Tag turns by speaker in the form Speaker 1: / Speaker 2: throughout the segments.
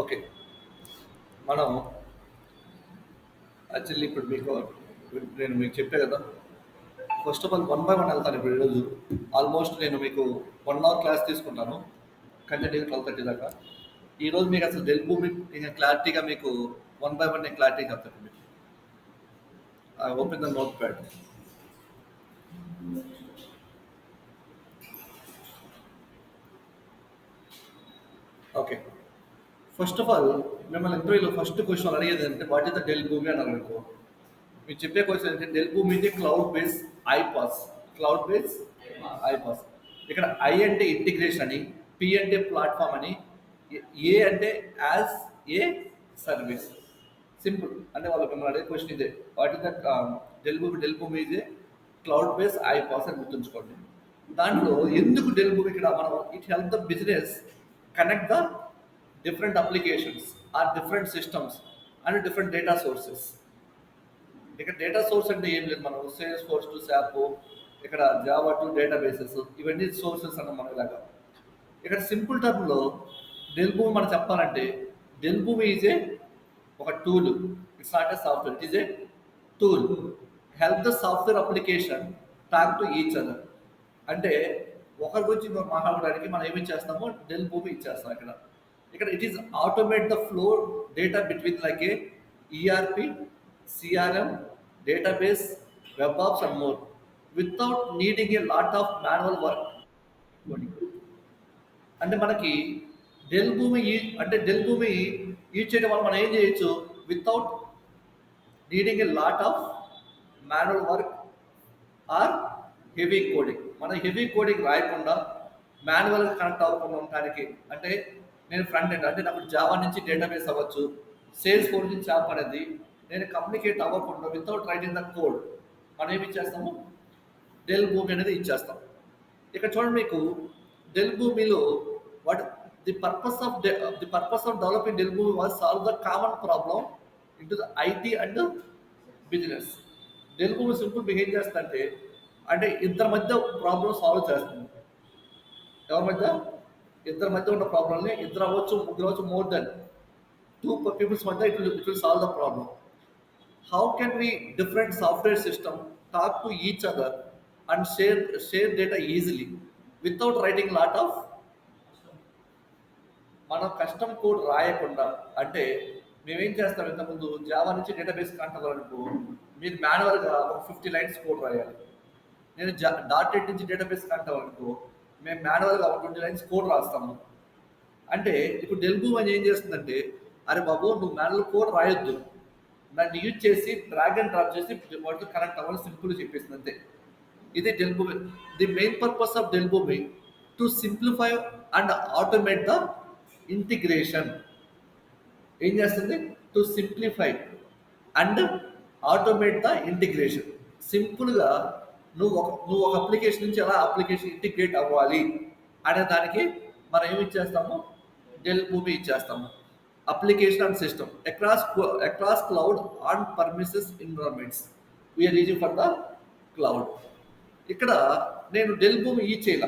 Speaker 1: Okay. మనం actually ఇప్పుడు నేను మీకు చెప్పా కదా! First of all one by one వెళ్తాను ఇప్పుడు ఈరోజు. ఆల్మోస్ట్ నేను మీకు 1 అవర్ క్లాస్ తీసుకుంటాను. కంటిన్యూగా 12:30 దాకా. ఈరోజు మీకు అసలు భూమి ఇక క్లారిటీగా మీకు వన్ బై వన్ నేను క్లారిటీగా చెప్తాను మీకు. Open the note pad. Okay. First of all మిమ్మల్ని ఇంటర్వ్యూలో ఫస్ట్ క్వశ్చన్ అడిగేది అంటే వాట్ ఇస్ ద భూమి అని అనుకో. మీరు చెప్పే క్వశ్చన్ ఏంటంటే భూమి ఇది cloud base iPASS. Cloud base iPASS. ఇక్కడ ఐ అంటే ఇంటిగ్రేషన్ అని, పి అంటే ప్లాట్ఫామ్ అని, ఏ అంటే యాజ్ ఏ సర్వీస్. సింపుల్. అంటే వాళ్ళు మిమ్మల్ని అడిగే క్వశ్చన్ ఇదే. వాట్ ఇస్ ద భూమి ఇదే క్లౌడ్ బేస్ ఐపాస్ అని గుర్తుంచుకోండి. దాంట్లో ఎందుకు భూమి ఇక్కడ మనం it help the business connect the different applications or different systems and different data sources. ఇక్కడ డేటా సోర్స్ అంటే ఏం లేదు, మనం సేల్స్ ఫోర్స్ టు శాప్, ఇక్కడ జావా టు డేటా బేసెస్, ఇవన్నీ సోర్సెస్ అన్న మన ఇలాగా. ఇక్కడ సింపుల్ టర్మ్లో భూమి మనం చెప్పాలంటే భూమి ఈజ్ ఏ ఒక tool. It's not a software, it is a tool. Help the software application talk to each other. అంటే ఒకరి గురించి మాట్లాడడానికి మనం ఏమి చేస్తామో భూమి ఇచ్చేస్తాం ఇక్కడ. ఇక్కడ it is automate the flow data between like a ERP, CRM, database, web apps and more without needing a lot of manual work. అంటే మనకి భూమి అంటే భూమి యూజ్ చేయడం వల్ల మనం ఏం చేయొచ్చు without needing a lot of manual work or heavy coding. మనం హెవీ కోడింగ్ రాయకుండా మాన్యువల్గా కనెక్ట్ అవ్వకుండా ఉండడానికి. అంటే నేను ఫ్రంట్ ఎండ్ అంటే నాకు జావా నుంచి డేటాబేస్ అవ్వచ్చు, సేల్స్ ఫోర్స్ నుంచి యాప్ అనేది నేను కమ్యూనికేట్ అవ్వకుండా వితౌట్ రైటింగ్ ద కోడ్ మనం ఏమి ఇచ్చేస్తాము భూమి అనేది ఇచ్చేస్తాం. ఇక్కడ చూడండి మీకు భూమిలో what the purpose of developing Boomi was solve the common problem into the IT and business. Boomi simple మీకు ఏం చేస్తుందంటే అంటే ఇద్దరి మధ్య ప్రాబ్లమ్ సాల్వ్ చేస్తుంది. ఎవరి మధ్య? ఇద్దరి మధ్య ఉన్న ప్రాబ్లమ్ని ఇద్దరు అవ్వచ్చు, ముగ్గురు అవ్వచ్చు, మోర్ దెన్ టూ పీపుల్స్ మధ్య it will solve the problem. How can we different software system talk to each other and share data easily without writing lot of మనం కస్టమ్ కోడ్ రాయకుండా. అంటే మేమేం చేస్తాం, ఇంతకుముందు జావా నుంచి డేటాబేస్ కనెక్ట్ అవ్వాలనుకో మీరు మాన్యువల్గా ఒక 50 లైన్స్ కోడ్ రాయాలి. నేను .NET నుంచి డేటాబేస్ కనెక్ట్ అవ్వాలనుకో మేము మాన్యువల్గా ఒక 20 లైన్స్ కోడ్ రాస్తాము. అంటే ఇప్పుడు భూమి అని ఏం చేస్తుందంటే అరే బాబు నువ్వు మాన్యువల్ కోడ్ రాయొద్దు, దాన్ని యూజ్ చేసి డ్రాగ్ అండ్ డ్రాప్ చేసి వాటితో కనెక్ట్ అవ్వాలి, సింపుల్ చెప్పేసింది అంతే. ఇది భూమి. ది మెయిన్ పర్పస్ ఆఫ్ భూమి to simplify and automate the integration. ఏం చేస్తుంది? To simplify and automate the integration. సింపుల్గా నువ్వు ఒక అప్లికేషన్ నుంచి ఎలా అప్లికేషన్ ఇంటిగ్రేట్ అవ్వాలి అనే దానికి మనం ఏమి ఇచ్చేస్తాము భూమి ఇచ్చేస్తాము. Application and system across cloud on premises environments we are using for the cloud. ఇక్కడ నేను భూమి ఈ చేయాల,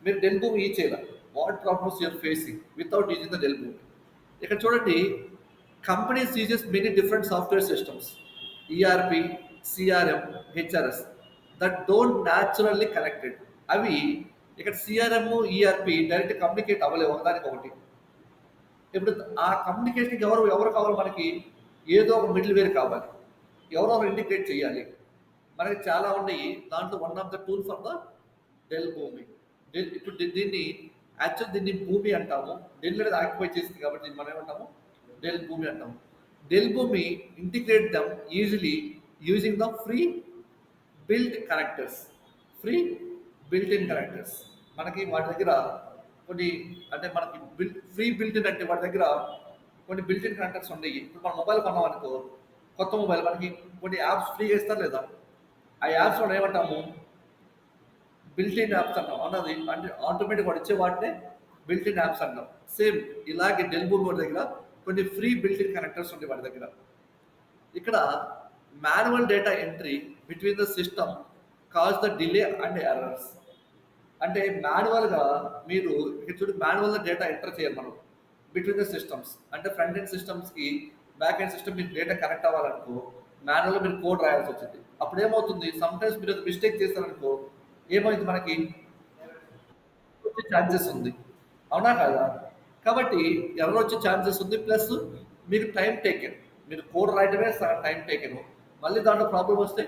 Speaker 1: మీరు భూమి ఈ చేయాల. What problems you're facing without using the Boomi. ఇక్కడ చూడండి companies uses many different software systems ERP, CRM, HRS that don't naturally connected. అవి ఇక్కడ సిఆర్ఎం, ఈఆర్పి డైరెక్ట్ కమ్యూనికేట్ అవ్వలేవు ఒకదానికి ఒకటి. ఇప్పుడు ఆ కమ్యూనికేషన్కి ఎవరు కావాలి మనకి? ఏదో ఒక మిడిల్ వేర్ కావాలి, ఎవరో ఒకరు ఇండికేట్ చేయాలి. మనకి చాలా ఉన్నాయి. దాంట్లో one of the tool for the భూమి. ఇప్పుడు దీన్ని భూమి అంటాము. అనేది ఆక్యుపై చేసింది కాబట్టి దీన్ని మనం ఏమంటాము భూమి అంటాము. Boomi integrate them easily using the free built connectors. Built in connectors మనకి వాటి దగ్గర కొన్ని అంటే మనకి ఫ్రీ బిల్ట్ అంటే వాటి దగ్గర కొన్ని బిల్ట్ ఇన్ కనెక్టర్స్ ఉన్నాయి. ఇప్పుడు మన మొబైల్ కొన్నాం అనుకో, కొత్త మొబైల్ మనకి కొన్ని యాప్స్ ఫ్రీగా ఇస్తారు లేదా? ఆ యాప్స్ మనం ఏమంటాము బిల్ట్ ఇన్ యాప్స్ అంటాం అన్నది. అంటే ఆటోమేటిక్ వాడు ఇచ్చే వాటినే బిల్ట్ ఇన్ యాప్స్ అంటాం. సేమ్ ఇలాగే భూమి వాడి దగ్గర కొన్ని ఫ్రీ బిల్ట్ ఇన్ కనెక్టర్స్ ఉంటాయి వాడి దగ్గర. ఇక్కడ manual data entry between the system cause the delay and errors. అంటే మాన్యువల్‌గా మీరు ఇక్కడ చూడు మాన్యువల్‌గా డేటా ఎంటర్ చేయాలి మనం. Between the systems. అంటే ఫ్రంట్ ఎండ్ సిస్టమ్స్‌కి, బ్యాక్ ఎండ్ సిస్టమ్ మీకు డేటా కనెక్ట్ అవ్వాలనుకో, మాన్యువల్‌గా మీరు కోడ్ రాయాల్సొచ్చిద్ది. అప్పుడేమవుతుంది సమ్‌టైమ్స్ మీరు మిస్టేక్ చేశారనుకో, ఏమైద్ది మనకి వచ్చే ఛాన్సెస్ ఉంది. అవునా కాదా? కాబట్టి ఎర్రర్ వచ్చే ఛాన్సెస్ ఉంది. ప్లస్ మీకు టైమ్ టేకెన్. మీరు కోడ్ రాయడమే సగం టైమ్ టేకెను. మళ్ళీ దాంట్లో ప్రాబ్లమ్ వస్తే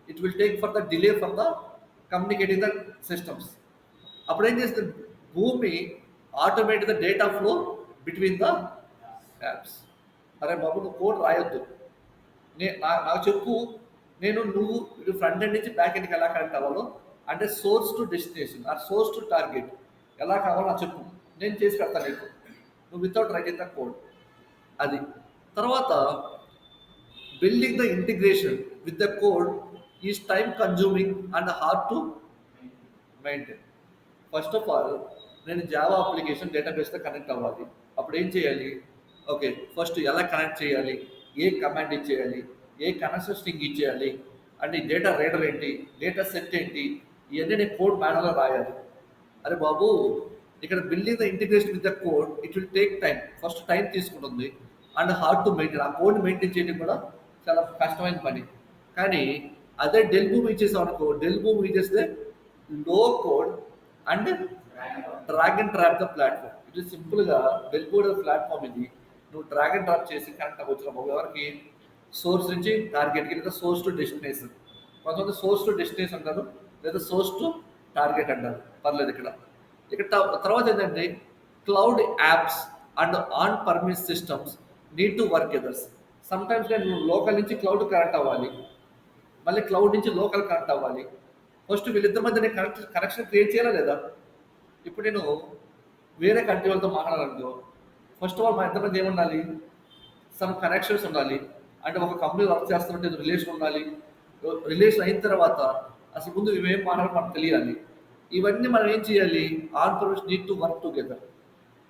Speaker 1: it will take for the delay for the communicating the systems. అప్పుడేం చేస్తుంది భూమి automatic the data flow between the apps. అరే బాబు నువ్వు కోడ్ రాయొద్దు. నాకు చెప్పు, నువ్వు ఇటు ఫ్రంట్ ఎండ్ నుంచి బ్యాక్ ఎండ్కి ఎలా కనెక్ట్ అవ్వాలో, అంటే సోర్స్ టు డెస్టినేషన్ ఆ సోర్స్ టు టార్గెట్ ఎలా కావాలో నాకు చెప్పు, నేను చేసి పెడతాను నీకు. నువ్వు వితౌట్ రైటింగ్ ద కోడ్. అది తర్వాత building the integration with the code is time consuming and hard to maintain. First of all నేను జావా అప్లికేషన్ డేటాబేస్తో కనెక్ట్ అవ్వాలి. అప్పుడు ఏం చేయాలి? ఓకే, ఫస్ట్ ఎలా కనెక్ట్ చేయాలి, ఏ కమాండ్ ఇచ్చేయాలి, ఏ కనెక్షన్ స్ట్రింగ్ ఇచ్చేయాలి, అంటే డేటా రీడర్ ఏంటి, డేటా సెట్ ఏంటి, ఇవన్నీ నేను కోడ్ మేనర్లో రాయాలి. అరే బాబు, ఇక్కడ building the integration with the code it will take time. First time తీసుకుంటుంది అండ్ హార్డ్ టు మెయింటైన్. ఆ కోడ్ మెయింటైన్ చేయడం కూడా చాలా కష్టమైన పని. కానీ అదే డెల్ బూమ్ ఇచ్చేసాం అనుకో, డెల్ బూమ్ ఇచ్చేస్తే లో code and drag and drop the platform. ఇది సింపుల్గా డెల్ బోర్డ్ ప్లాట్ఫామ్ ఇది. నువ్వు డ్రాగ్ అండ్ డ్రాప్ చేసి కనెక్ట్ అవ్వచ్చు బాబు ఎవరికి, సోర్స్ నుంచి టార్గెట్కి, లేదా సోర్స్ టు డెస్టినేషన్. కొంతమంది సోర్స్ టు డెస్టినేషన్ అంటారు, లేదా సోర్స్ టు టార్గెట్ అంటారు. పర్లేదు. ఇక్కడ తర్వాత ఏంటంటే cloud apps and on premise systems need to work others. Sometimes నేను లోకల్ నుంచి క్లౌడ్ కనెక్ట్ అవ్వాలి, మళ్ళీ క్లౌడ్ నుంచి లోకల్ కనెక్ట్ అవ్వాలి. ఫస్ట్ వీళ్ళిద్దరి మధ్య నేను కనెక్షన్ క్రియేట్ చేయాలా లేదా? ఇప్పుడు నేను వేరే కంట్రీ వాళ్ళతో మాట్లాడాలనుకో, ఫస్ట్ ఆఫ్ ఆల్ మా ఇద్దరి మధ్య ఏముండాలి? సమ్ కనెక్షన్స్ ఉండాలి. అంటే ఒక కంపెనీ వర్క్ చేస్తున్నట్టు రిలేషన్ ఉండాలి. రిలేషన్ అయిన తర్వాత అసలు ముందు ఇవేం మాట్లాడాలి మనకు తెలియాలి. ఇవన్నీ మనం ఏం చేయాలి? On permission need to work together.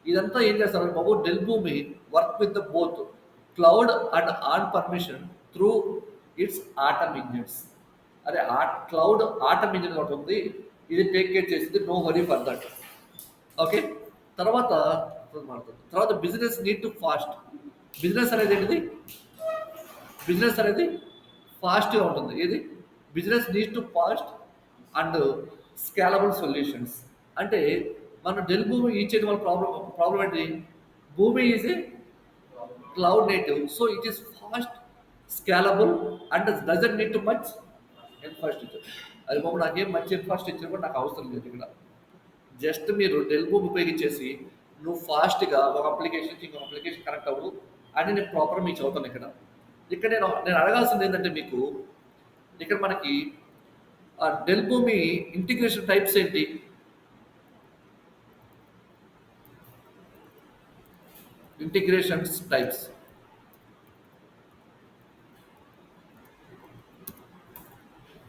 Speaker 1: ఇదంతా ఏం చేస్తారు బాబు, Dell Boomi work with the both cloud and on permission through its atom engines. అరే క్లౌడ్ ఆటమ్ ఇంజిన్ ఒకటి ఉంది, ఇది టేక్ కేర్ చేసింది, no worry for that. Okay. తర్వాత తర్వాత business need to fast. Business అనేది ఏంటిది? బిజినెస్ అనేది ఫాస్ట్గా ఉంటుంది. ఏది? Business need to fast and scalable solutions. అంటే మనం డెల్ భూమి ఇచ్చేది వాళ్ళ ప్రాబ్లం ఏంటి? భూమి is a cloud native, so it is past, scalable and doesn't need too much infrastructure. అది బాబు నాకేం మంచి ఇన్ఫ్రాస్ట్రక్చర్ కూడా నాకు అవసరం లేదు. ఇక్కడ జస్ట్ మీరు డెల్ భూమి ఉపయోగించేసి నువ్వు ఫాస్ట్గా ఒక అప్లికేషన్ ఇంకొక అప్లికేషన్ కనెక్ట్ అవ్వు అని నేను ప్రాపర్ మీకు చదువుతాను. ఇక్కడ నేను అడగాల్సింది ఏంటంటే మీకు, ఇక్కడ మనకి డెల్ భూమి ఇంటిగ్రేషన్ టైప్స్ ఏంటి? Integrations types.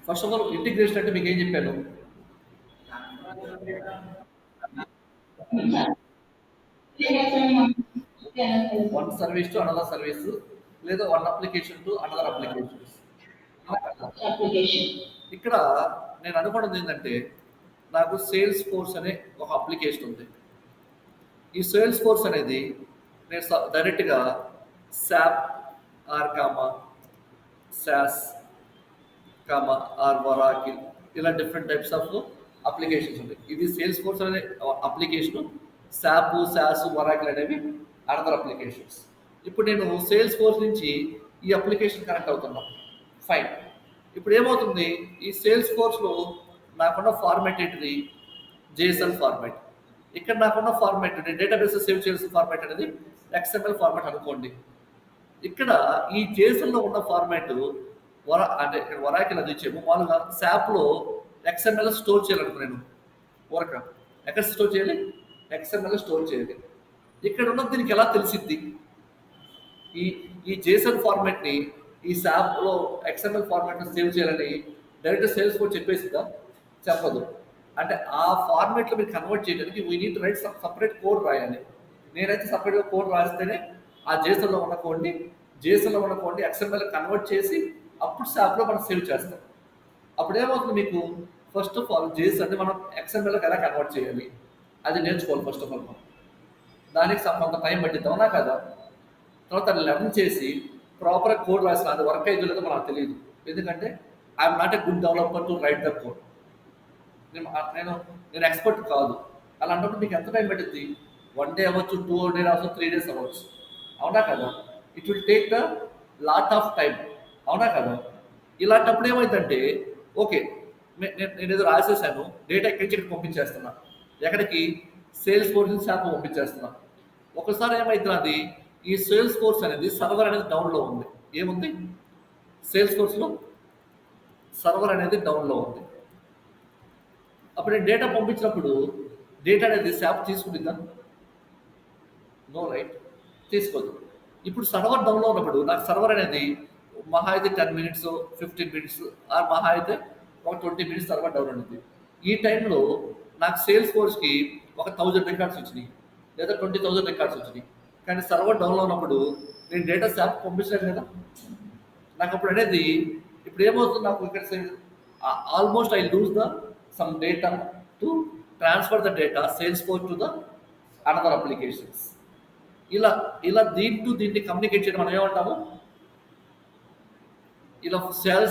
Speaker 1: First of all integration అంటే మీకు ఏం చెప్పాను? One service to another service, లేదా one application to another applications. ఇక్కడ నేను అనుకున్నది ఏంటంటే, నాకు సేల్స్ ఫోర్స్ అనే ఒక అప్లికేషన్ ఉంది. ఈ సేల్స్ ఫోర్స్ అనేది నేను డైరెక్ట్గా SAP or comma SaaS comma or Oracle ఇలా డిఫరెంట్ టైప్స్ ఆఫ్ అప్లికేషన్స్ ఉంటాయి. ఇది సేల్స్ ఫోర్స్ అనే అప్లికేషన్, శాప్ సాస్ వరాకిల్ అనేవి అనదర్ అప్లికేషన్స్. ఇప్పుడు నేను సేల్స్ ఫోర్స్ నుంచి ఈ అప్లికేషన్ కనెక్ట్ అవుతున్నాను. ఫైన్. ఇప్పుడు ఏమవుతుంది? ఈ సేల్స్ ఫోర్స్లో నాకున్న ఫార్మాట్ ఏంటిది? JSL format. ఇక్కడ నాకున్న ఫార్మాట్ డేటాబేస్ సేవ్ చేయాల్సిన ఫార్మాట్ అనేది ఎక్స్ఎంఎల్ ఫార్మాట్ అనుకోండి. ఇక్కడ ఈ జేఎస్ఎల్లో ఉన్న ఫార్మాట్ అంటే ఇక్కడ వరాకిల్ అది ఇచ్చేమో మామూలుగా శాప్లో ఎక్స్ఎంఎల్ స్టోర్ చేయాలనుకున్నాను. వరక ఎక్కడ స్టోర్ చేయాలి? ఎక్స్ఎంఎల్ స్టోర్ చేయాలి. ఇక్కడ ఉన్నది దీనికి ఎలా తెలిసిద్ది? ఈ ఈ జేసన్ ఫార్మాట్ని ఈ శాప్లో ఎక్స్ఎంఎల్ ఫార్మాట్ని సేవ్ చేయాలని డైరెక్ట్ సేల్స్ కోడ్ చెప్పేసిందా? చెప్పదు. అంటే ఆ ఫార్మాట్లో మీరు కన్వర్ట్ చేయడానికి we need right separate code రాయాలి. నేనైతే సపరేట్గా కోడ్ రాస్తేనే ఆ జేసన్లో ఉన్న కోడ్ని ఎక్స్ఎంఎల్ కన్వర్ట్ చేసి అప్పుడు శాప్లో మనం సేవ్ చేస్తాం. అప్పుడు ఏమవుతుంది మీకు? ఫస్ట్ ఆఫ్ ఆల్ జేఎస్ అంటే మనం ఎక్స్ఎంఎల్‌కి ఎలా కన్వర్ట్ చేయాలి? అది నేర్చుకోవాలి ఫస్ట్ ఆఫ్ ఆల్ మనం. దానికి కొంత టైం పట్టిద్ది. అవునా కాదా? తర్వాత లెర్న్ చేసి ప్రాపర్‌గా కోడ్ రాసిన అది వర్క్ అయ్యిద్దో లేదో మనకు తెలీదు. ఎందుకంటే I'm not a good developer to right the code. నేను నేను నేను ఎక్స్‌పర్ట్ కాదు. అలాంటప్పుడు మీకు ఎంత టైం పట్టిద్ది? 1 డే అవ్వచ్చు, 2 డేస్ అవ్వచ్చు, 3 డేస్ అవ్వచ్చు. అవునా కదా? It will take the lot of time. అవునా కదా? ఇలాంటప్పుడు ఏమైద్దంటే ఓకే. నేనేదో రాసేసాను. డేటా ఇక్కడి నుంచి ఇక్కడికి పంపించేస్తున్నా. ఎక్కడికి? సేల్స్ ఫోర్స్ నుంచి శాప్ పంపించేస్తున్నా. ఒకసారి ఏమైతున్నది? ఈ సేల్స్ ఫోర్స్ అనేది సర్వర్ అనేది డౌన్‌లో ఉంది. ఏముంది? సేల్స్ ఫోర్స్‌లో సర్వర్ అనేది డౌన్‌లో ఉంది. అప్పుడు నేను డేటా పంపించినప్పుడు డేటా అనేది శాప్ తీసుకుంటుందా? No right. తీసుకోదు. ఇప్పుడు సర్వర్ డౌన్‌లో ఉన్నప్పుడు నాకు సర్వర్ అనేది మహా అయితే 10 మినిట్స్, 15 మినిట్స్ ఆర్ మహా అయితే ఒక 20 మినిట్స్ సర్వర్ డౌన్ ఉంటుంది. ఈ టైంలో నాకు సేల్స్ ఫోర్స్‌కి ఒక 1000 రికార్డ్స్ వచ్చినాయి. లేదా 20,000 రికార్డ్స్ వచ్చినాయి. కానీ సర్వర్ డౌన్‌లో ఉన్నప్పుడు నేను డేటా శాప్ పంపించలేను కదా! నాకప్పుడు అనేది ఇప్పుడు ఏమవుతుంది నాకు ఇక్కడ almost I lose the sum data to transfer the data sales force to the another applications. ఇలా ఇలా దీన్ని కమ్యూనికేట్ చేయడం మనం ఏమంటాము? ఇలా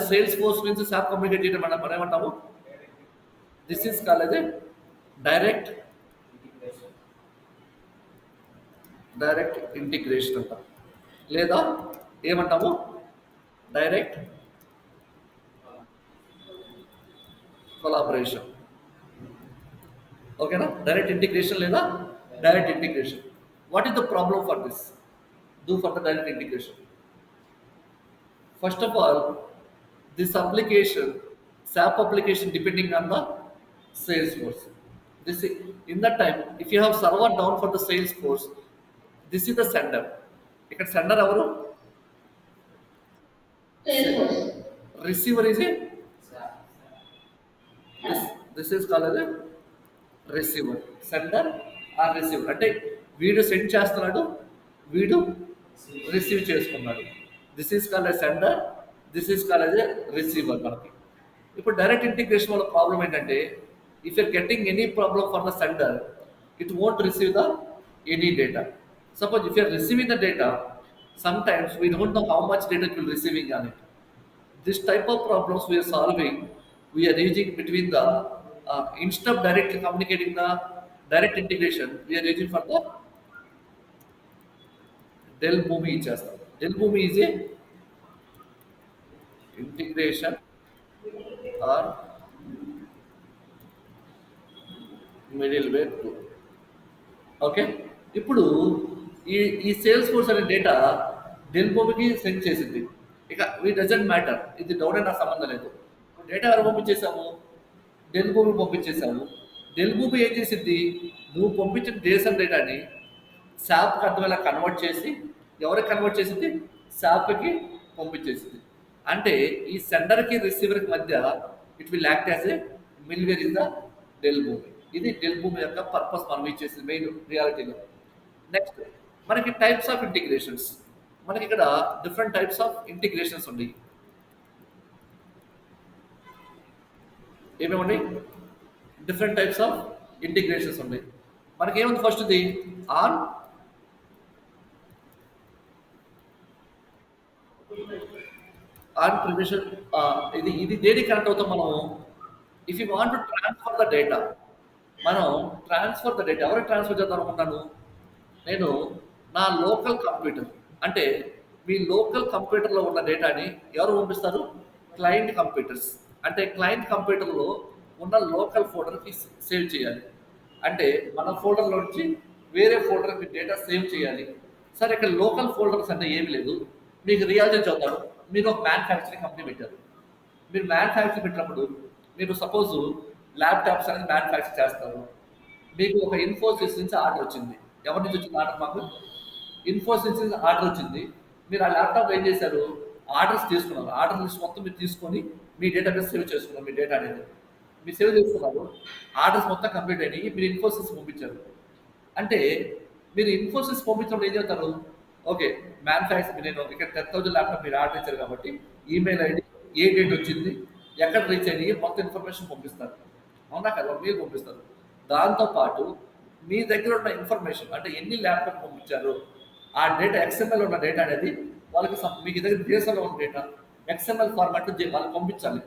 Speaker 1: సేల్స్ ఫోర్స్ నుంచి సాప్ కమ్యూనికేట్ చేయడం మనం ఏమంటాము? This is called direct direct integration అంటాం. లేదా ఏమంటాము? Direct collaboration. ఓకేనా? డైరెక్ట్ ఇంటిగ్రేషన్ లేదా direct integration. What is the problem for this? Do for the direct integration. First of all, this application, SAP application depending on the Salesforce. This is, in that time, if you have server down for the Salesforce, this is the sender. ఇక్కడ sender ఎవరు? Receiver is a this is called as receiver. Sender or receiver అంటే వీడు send చేస్తున్నాడు, వీడు receive చేసుకున్నాడు. This is called as sender, this is called as receiver మనకి. ఇప్పుడు direct integration వల్ల ప్రాబ్లం ఏంటంటే if you're getting any problem for the sender it won't receive the any data. Suppose if you're receiving the data sometimes we don't know how much data it will receiving on it. This type of problems we are solving, we are using between the instead of directly communicating the direct integration, we are using for the Dell Boomi ఇచ్చేస్తాం. Dell Boomi is a integration or middleware tool. Okay. ఇప్పుడు ఈ ఈ sales force అనే data del భూమికి send చేసింది. ఇక we doesn't matter. ఇది down నాకు సంబంధం లేదు. డేటా ఎవరు పంపించేసాము? డెల్ భూమి పంపించేసాము. డెల్ భూమి ఏం చేసింది? నువ్వు పంపించిన జేసన్ డేటాని శాప్కి అర్థమయ్యేలా కన్వర్ట్ చేసి ఎవరికి కన్వర్ట్ చేసింది? శాప్కి పంపించేసింది. అంటే ఈ సెండర్కి రిసీవర్కి మధ్య it will act as a middleware in the Dell Boomi. ఇది డెల్ భూమి యొక్క పర్పస్ మనం ఇచ్చేసింది మెయిన్ రియాలిటీలో. నెక్స్ట్ మనకి టైప్స్ ఆఫ్ ఇంటిగ్రేషన్స్. మనకి ఇక్కడ డిఫరెంట్ టైప్స్ ఆఫ్ ఇంటిగ్రేషన్స్ ఉన్నాయి. ఏమేమండి? డిఫరెంట్ టైప్స్ ఆఫ్ ఇంటిగ్రేషన్స్ ఉన్నాయి. మనకి ఏముంది? ఫస్ట్ది ఆన్ ఆన్ ప్రిమిషన్. ఇది ఇది దేనికి కనెక్ట్ అవుతాం మనం? If you want to transfer the data, మనం ట్రాన్స్ఫర్ ద డేటా ఎవరికి ట్రాన్స్ఫర్ చేద్దాం అనుకుంటాను నేను? నా లోకల్ కంప్యూటర్ అంటే మీ లోకల్ కంప్యూటర్లో ఉన్న డేటాని ఎవరు పంపిస్తారు? Client computers. అంటే క్లయింట్ కంప్యూటర్లో ఉన్న లోకల్ ఫోల్డర్కి సేవ్ చేయాలి. అంటే మన ఫోల్డర్లో నుంచి వేరే ఫోల్డర్కి డేటా సేవ్ చేయాలి. సరే ఇక్కడ లోకల్ ఫోల్డర్స్ అంటే ఏమి లేదు. మీకు రియాలిటీ చదువుతారు. మీరు ఒక మ్యానుఫ్యాక్చరింగ్ కంపెనీ పెట్టారు. మీరు మ్యానుఫ్యాక్చరింగ్ పెట్టినప్పుడు మీరు సపోజ్ ల్యాప్టాప్స్ అనేది మ్యానుఫ్యాక్చర్ చేస్తారు. మీకు ఒక ఇన్ఫోసిస్ నుంచి ఆర్డర్ వచ్చింది. ఎవరి నుంచి వచ్చింది ఆర్డర్? మాకు ఇన్ఫోసిస్ నుంచి ఆర్డర్ వచ్చింది. మీరు ఆ ల్యాప్టాప్ ఏం చేశారు? ఆర్డర్స్ తీసుకున్నారు. ఆర్డర్ లిస్ట్ మొత్తం మీరు తీసుకొని మీ డేటాబేస్ సేవ్ చేసుకున్నారు. మీ డేటా అనేది మీరు సేవ్ చేసుకున్నారు. ఆర్డర్స్ మొత్తం కంప్లీట్ అయినాయి. మీరు ఇన్ఫోసిస్ పంపించారు. అంటే మీరు ఇన్ఫోసిస్ పంపించినప్పుడు ఏం చేస్తారు? ఓకే, మ్యానుఫ్యాక్చర్ నేను ఇక్కడ 10,000 ల్యాప్టాప్ మీరు ఆర్డర్ ఇచ్చారు కాబట్టి ఈమెయిల్ ఐడి ఏ డేట్ వచ్చింది, ఎక్కడ రీచ్ అయినాయి మొత్తం ఇన్ఫర్మేషన్ పంపిస్తారు. అవునా కదా? మెయిల్ పంపిస్తారు. దాంతోపాటు మీ దగ్గర ఉన్న ఇన్ఫర్మేషన్ అంటే ఎన్ని ల్యాప్టాప్ పంపించారు, ఆ డేటా ఎక్స్ఎంఎల్ ఉన్న డేటా అనేది వాళ్ళకి మీకు దగ్గర డిఎస్ఎల్ ఉన్న డేటా ఎక్స్ఎంఎల్ ఫార్మాట్ వాళ్ళకి పంపించాలి.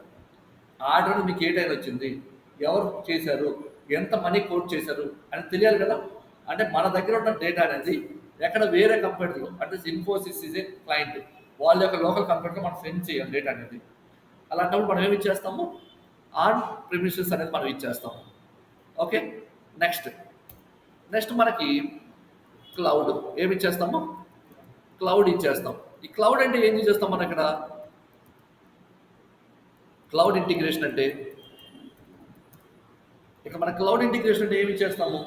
Speaker 1: ఆర్డర్ మీకు ఏ టైం వచ్చింది, ఎవరు చేశారు, ఎంత మనీ కోట్ చేశారు అని తెలియాలి కదా. అంటే మన దగ్గర ఉన్న డేటా అనేది ఎక్కడ వేరే కంప్యూటర్లో అంటే ఇన్ఫోసిస్ ఇస్ ఏ క్లయింట్, వాళ్ళ యొక్క లోకల్ కంప్యూటర్లో మనం సెండ్ చేయాలి డేటా అనేది. అలాంటప్పుడు మనం ఏమి ఇచ్చేస్తాము, ఆన్ ప్రిమిసెస్ అనేది మనం ఇచ్చేస్తాము. ఓకే, నెక్స్ట్ నెక్స్ట్ మనకి క్లౌడ్ ఏమి ఇచ్చేస్తాము, క్లౌడ్ ఇచ్చేస్తాం. ఈ క్లౌడ్ అంటే ఏం చేస్తాం మనం ఇక్కడ, క్లౌడ్ ఇంటిగ్రేషన్ అంటే ఇక మన క్లౌడ్ ఇంటిగ్రేషన్ అంటే ఏమి చేస్తాము,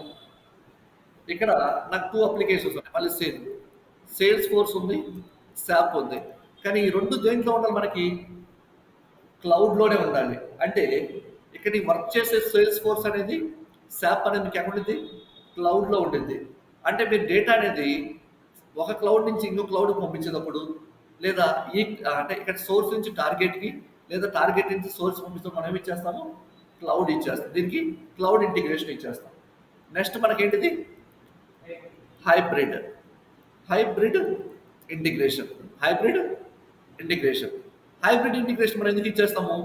Speaker 1: ఇక్కడ నాకు 2 అప్లికేషన్స్ ఉన్నాయి. మళ్ళీ సేల్స్ ఫోర్స్ ఉంది, శాప్ ఉంది. కానీ ఈ రెండు దేంట్లో ఉండాలి, మనకి క్లౌడ్లోనే ఉండాలి. అంటే ఇక్కడ ఈ వర్క్ చేసే సేల్స్ ఫోర్స్ అనేది శాప్ అనేది మీకు ఎక్కడ ఉంటుంది, క్లౌడ్లో ఉంటుంది. అంటే మీరు డేటా అనేది ఒక క్లౌడ్ నుంచి ఇంకో క్లౌడ్కి పంపించేటప్పుడు లేదా ఈ అంటే ఇక్కడ సోర్స్ నుంచి టార్గెట్కి లేదా టార్గెట్ నుంచి సోర్స్ పంపిస్తాం, మనం ఏమి ఇచ్చేస్తాము, క్లౌడ్ ఇచ్చేస్తాం. దీనికి క్లౌడ్ ఇంటిగ్రేషన్ ఇచ్చేస్తాం. నెక్స్ట్ మనకేంటిది, hybrid hybrid integration hybrid integration hybrid integration మనం ఎందుకు ఇచ్చేస్తాము,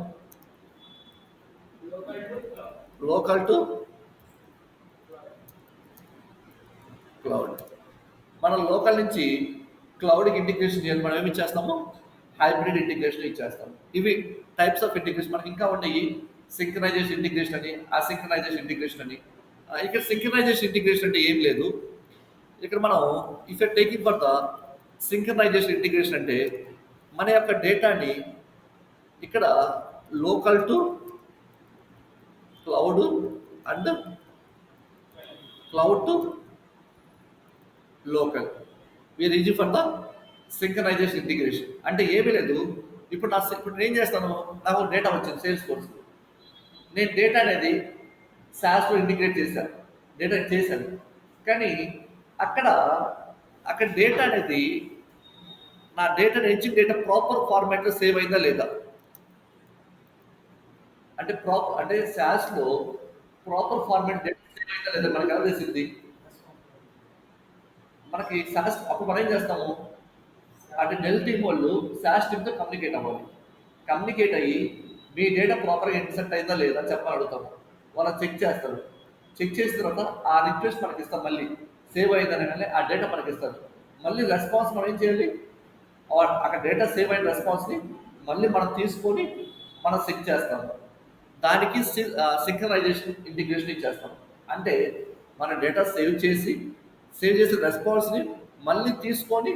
Speaker 1: లోకల్ టు క్లౌడ్. మనం లోకల్ నుంచి క్లౌడ్కి ఇంటిగ్రేషన్ చేయాలి, మనం ఏమి ఇచ్చేస్తాము, హైబ్రిడ్ ఇంటిగ్రేషన్ ఇచ్చేస్తాం. ఇవి టైప్స్ ఆఫ్ ఇంటిగ్రేషన్. మనకి ఇంకా ఉన్నాయి, సింక్రనైజేషన్ ఇంటిగ్రేషన్ అని, అసింక్రనైజేషన్ ఇంటిగ్రేషన్ అని. ఇక్కడ సింక్రనైజేషన్ ఇంటిగ్రేషన్ అంటే ఏం లేదు. ఇక్కడ మనం if you taking for the synchronization integration అంటే మన యొక్క డేటాని ఇక్కడ local to cloud and cloud to local we're easy for the synchronization integration. అంటే ఏమీ లేదు, ఇప్పుడు ఇప్పుడు నేను ఏం చేస్తాను, నాకు డేటా వచ్చింది సేల్స్ ఫోర్స్, నేను డేటా అనేది సాస్లో ఇంటిగ్రేట్ చేశాను. కానీ అక్కడ డేటా అనేది నా డేటా ఇచ్చిన డేటా ప్రాపర్ ఫార్మాట్లో సేవ్ అయిందా లేదా, అంటే సాస్లో ప్రాపర్ ఫార్మాట్ డేటా సేవ్ అయిందా లేదా మనకి ఎలా తెలిసింది, మనకి సాస్ అప్పుడు మనం ఏం చేస్తాము అంటే డెల్ టీమ్ వాళ్ళు సాస్ టీమ్తో కమ్యూనికేట్ అవ్వాలి. కమ్యూనికేట్ అయ్యి మీ డేటా ప్రాపర్గా ఇన్సెప్ట్ అయిందా లేదా చెప్పని అడుగుతాము. వాళ్ళు చెక్ చేస్తారు. చెక్ చేసిన తర్వాత ఆ రిక్వెస్ట్ మనకి ఇస్తాం, మళ్ళీ సేవ్ అయిందని ఆ డేటా మనకి ఇస్తారు. మళ్ళీ రెస్పాన్స్ మనం ఏం చేయాలి, అక్కడ డేటా సేవ్ అయిన రెస్పాన్స్ని మళ్ళీ మనం తీసుకొని మనం చెక్ చేస్తాము. దానికి సింక్రనైజేషన్ ఇంటిగ్రేషన్ ఇచ్చేస్తాం. అంటే మన డేటా సేవ్ చేసిన రెస్పాన్స్ని మళ్ళీ తీసుకొని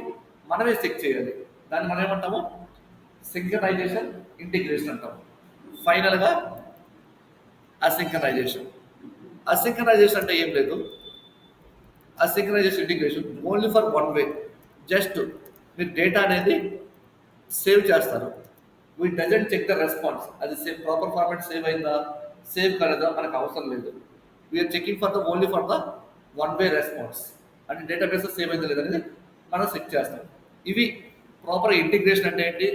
Speaker 1: మనమే చెక్ చేయాలి. దాన్ని మనం ఏమంటాము, సింక్రనైజేషన్ ఇంటిగ్రేషన్ అంటాము. ఫైనల్గా అసింక్రనైజేషన్ అంటే ఏం లేదు, asynchronization integration only for one way. Just మీరు డేటా అనేది సేవ్ చేస్తారు, we doesn't check the response, అది ప్రాపర్ ఫార్మాట్ సేవ్ అయిందా సేవ్ కాలేదా మనకు అవసరం లేదు. We are checking for the only for the one way response, అంటే డేటాబేస్ సేవ్ అయిందా లేదనేది మనం చెక్ చేస్తాం. ఇవి ప్రాపర్ ఇంటిగ్రేషన్ అంటే ఏంటి,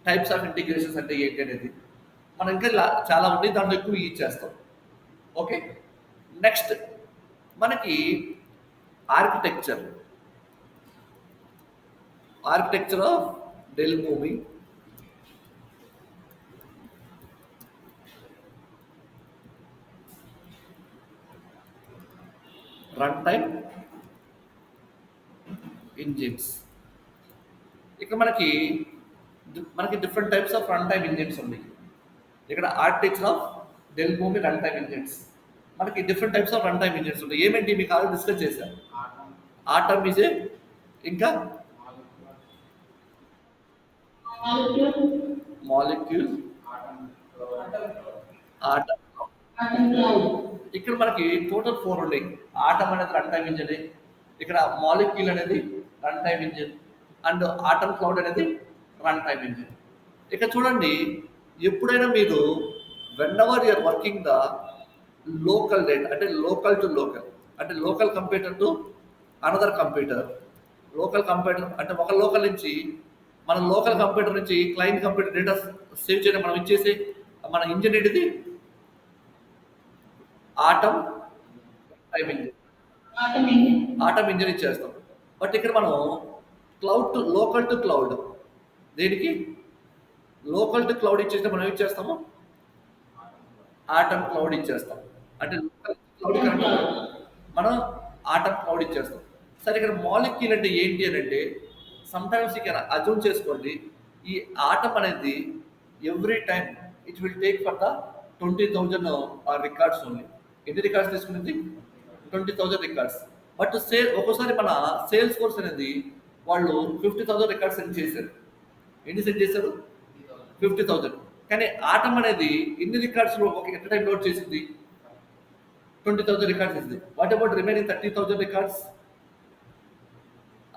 Speaker 1: టైప్స్ ఆఫ్ ఇంటిగ్రేషన్స్ అంటే ఏంటి అనేది మనం ఇంకా చాలా ఉన్నాయి, దాంట్లో ఎక్కువ ఇచ్చేస్తాం. ఓకే, నెక్స్ట్ మనకి architecture of Dell Boomi. Run time engines. ఇక్కడ మనకి different types of run time engines ఉన్నాయి. ఇక్కడ architecture of Dell Boomi run time engines, మనకి different types of run time engines ఉంటాయి. ఏమేంటి మీకు ఆల్రెడీ డిస్కస్ చేశాను. ఆటమ్ ఈజ్ ఇంకా మాలిక్యూల్, ఆటమ్. ఇక్కడ మనకి టోటల్ 4 ఉన్నాయి. ఆటమ్ అనేది రన్ టైమ్ ఇంజిన్, ఇక్కడ మాలిక్యూల్ అనేది run time engine and atom cloud అనేది రన్ టైమ్ ఇంజిన్. ఇక చూడండి, ఎప్పుడైనా మీరు whenever you're working the local data అంటే లోకల్ టు లోకల్, అంటే local computer to another computer. Local computer అంటే ఒక లోకల్ నుంచి మన లోకల్ కంప్యూటర్ నుంచి క్లయింట్ కంప్యూటర్ డేటా సేవ్ చేయడం మనం ఇచ్చేసి మన ఇంజిన్ ఏంటిది? Atom time engine. Atom engine ఇచ్చేస్తాం. బట్ ఇక్కడ మనం లోకల్ టు క్లౌడ్, దేనికి? లోకల్ టు క్లౌడ్ ఇచ్చేస్తే మనం ఏం చేస్తాము? ఆటమ్ క్లౌడ్ ఇచ్చేస్తాం. అంటే లోకల్ క్లౌడ్ కనుక మనం ఆటమ్ క్లౌడ్ ఇచ్చేస్తాం. సరే, ఇక్కడ మాలిక్యూల్ అంటే ఏంటి అని అంటే, సమ్టైమ్స్ ఇక్కడ అజ్యూమ్ చేసుకోండి, ఈ ఆటమ్ అనేది every time it will take for the 20,000 records only. ఎన్ని రికార్డ్స్ తీసుకునేది? 20,000 రికార్డ్స్. బట్ ఒక్కోసారి మన సేల్స్ ఫోర్స్ అనేది వాళ్ళు 50,000 రికార్డ్స్ సెండ్ చేశారు. ఎన్ని సెండ్ చేశారు? 50,000. కానీ ఆటమ్ అనేది ఎన్ని రికార్డ్స్ ఒక ఎట్ టైం లోడ్ చేసింది? 20,000 రికార్డ్స్ ఇస్తుంది. What about remaining 30,000 records?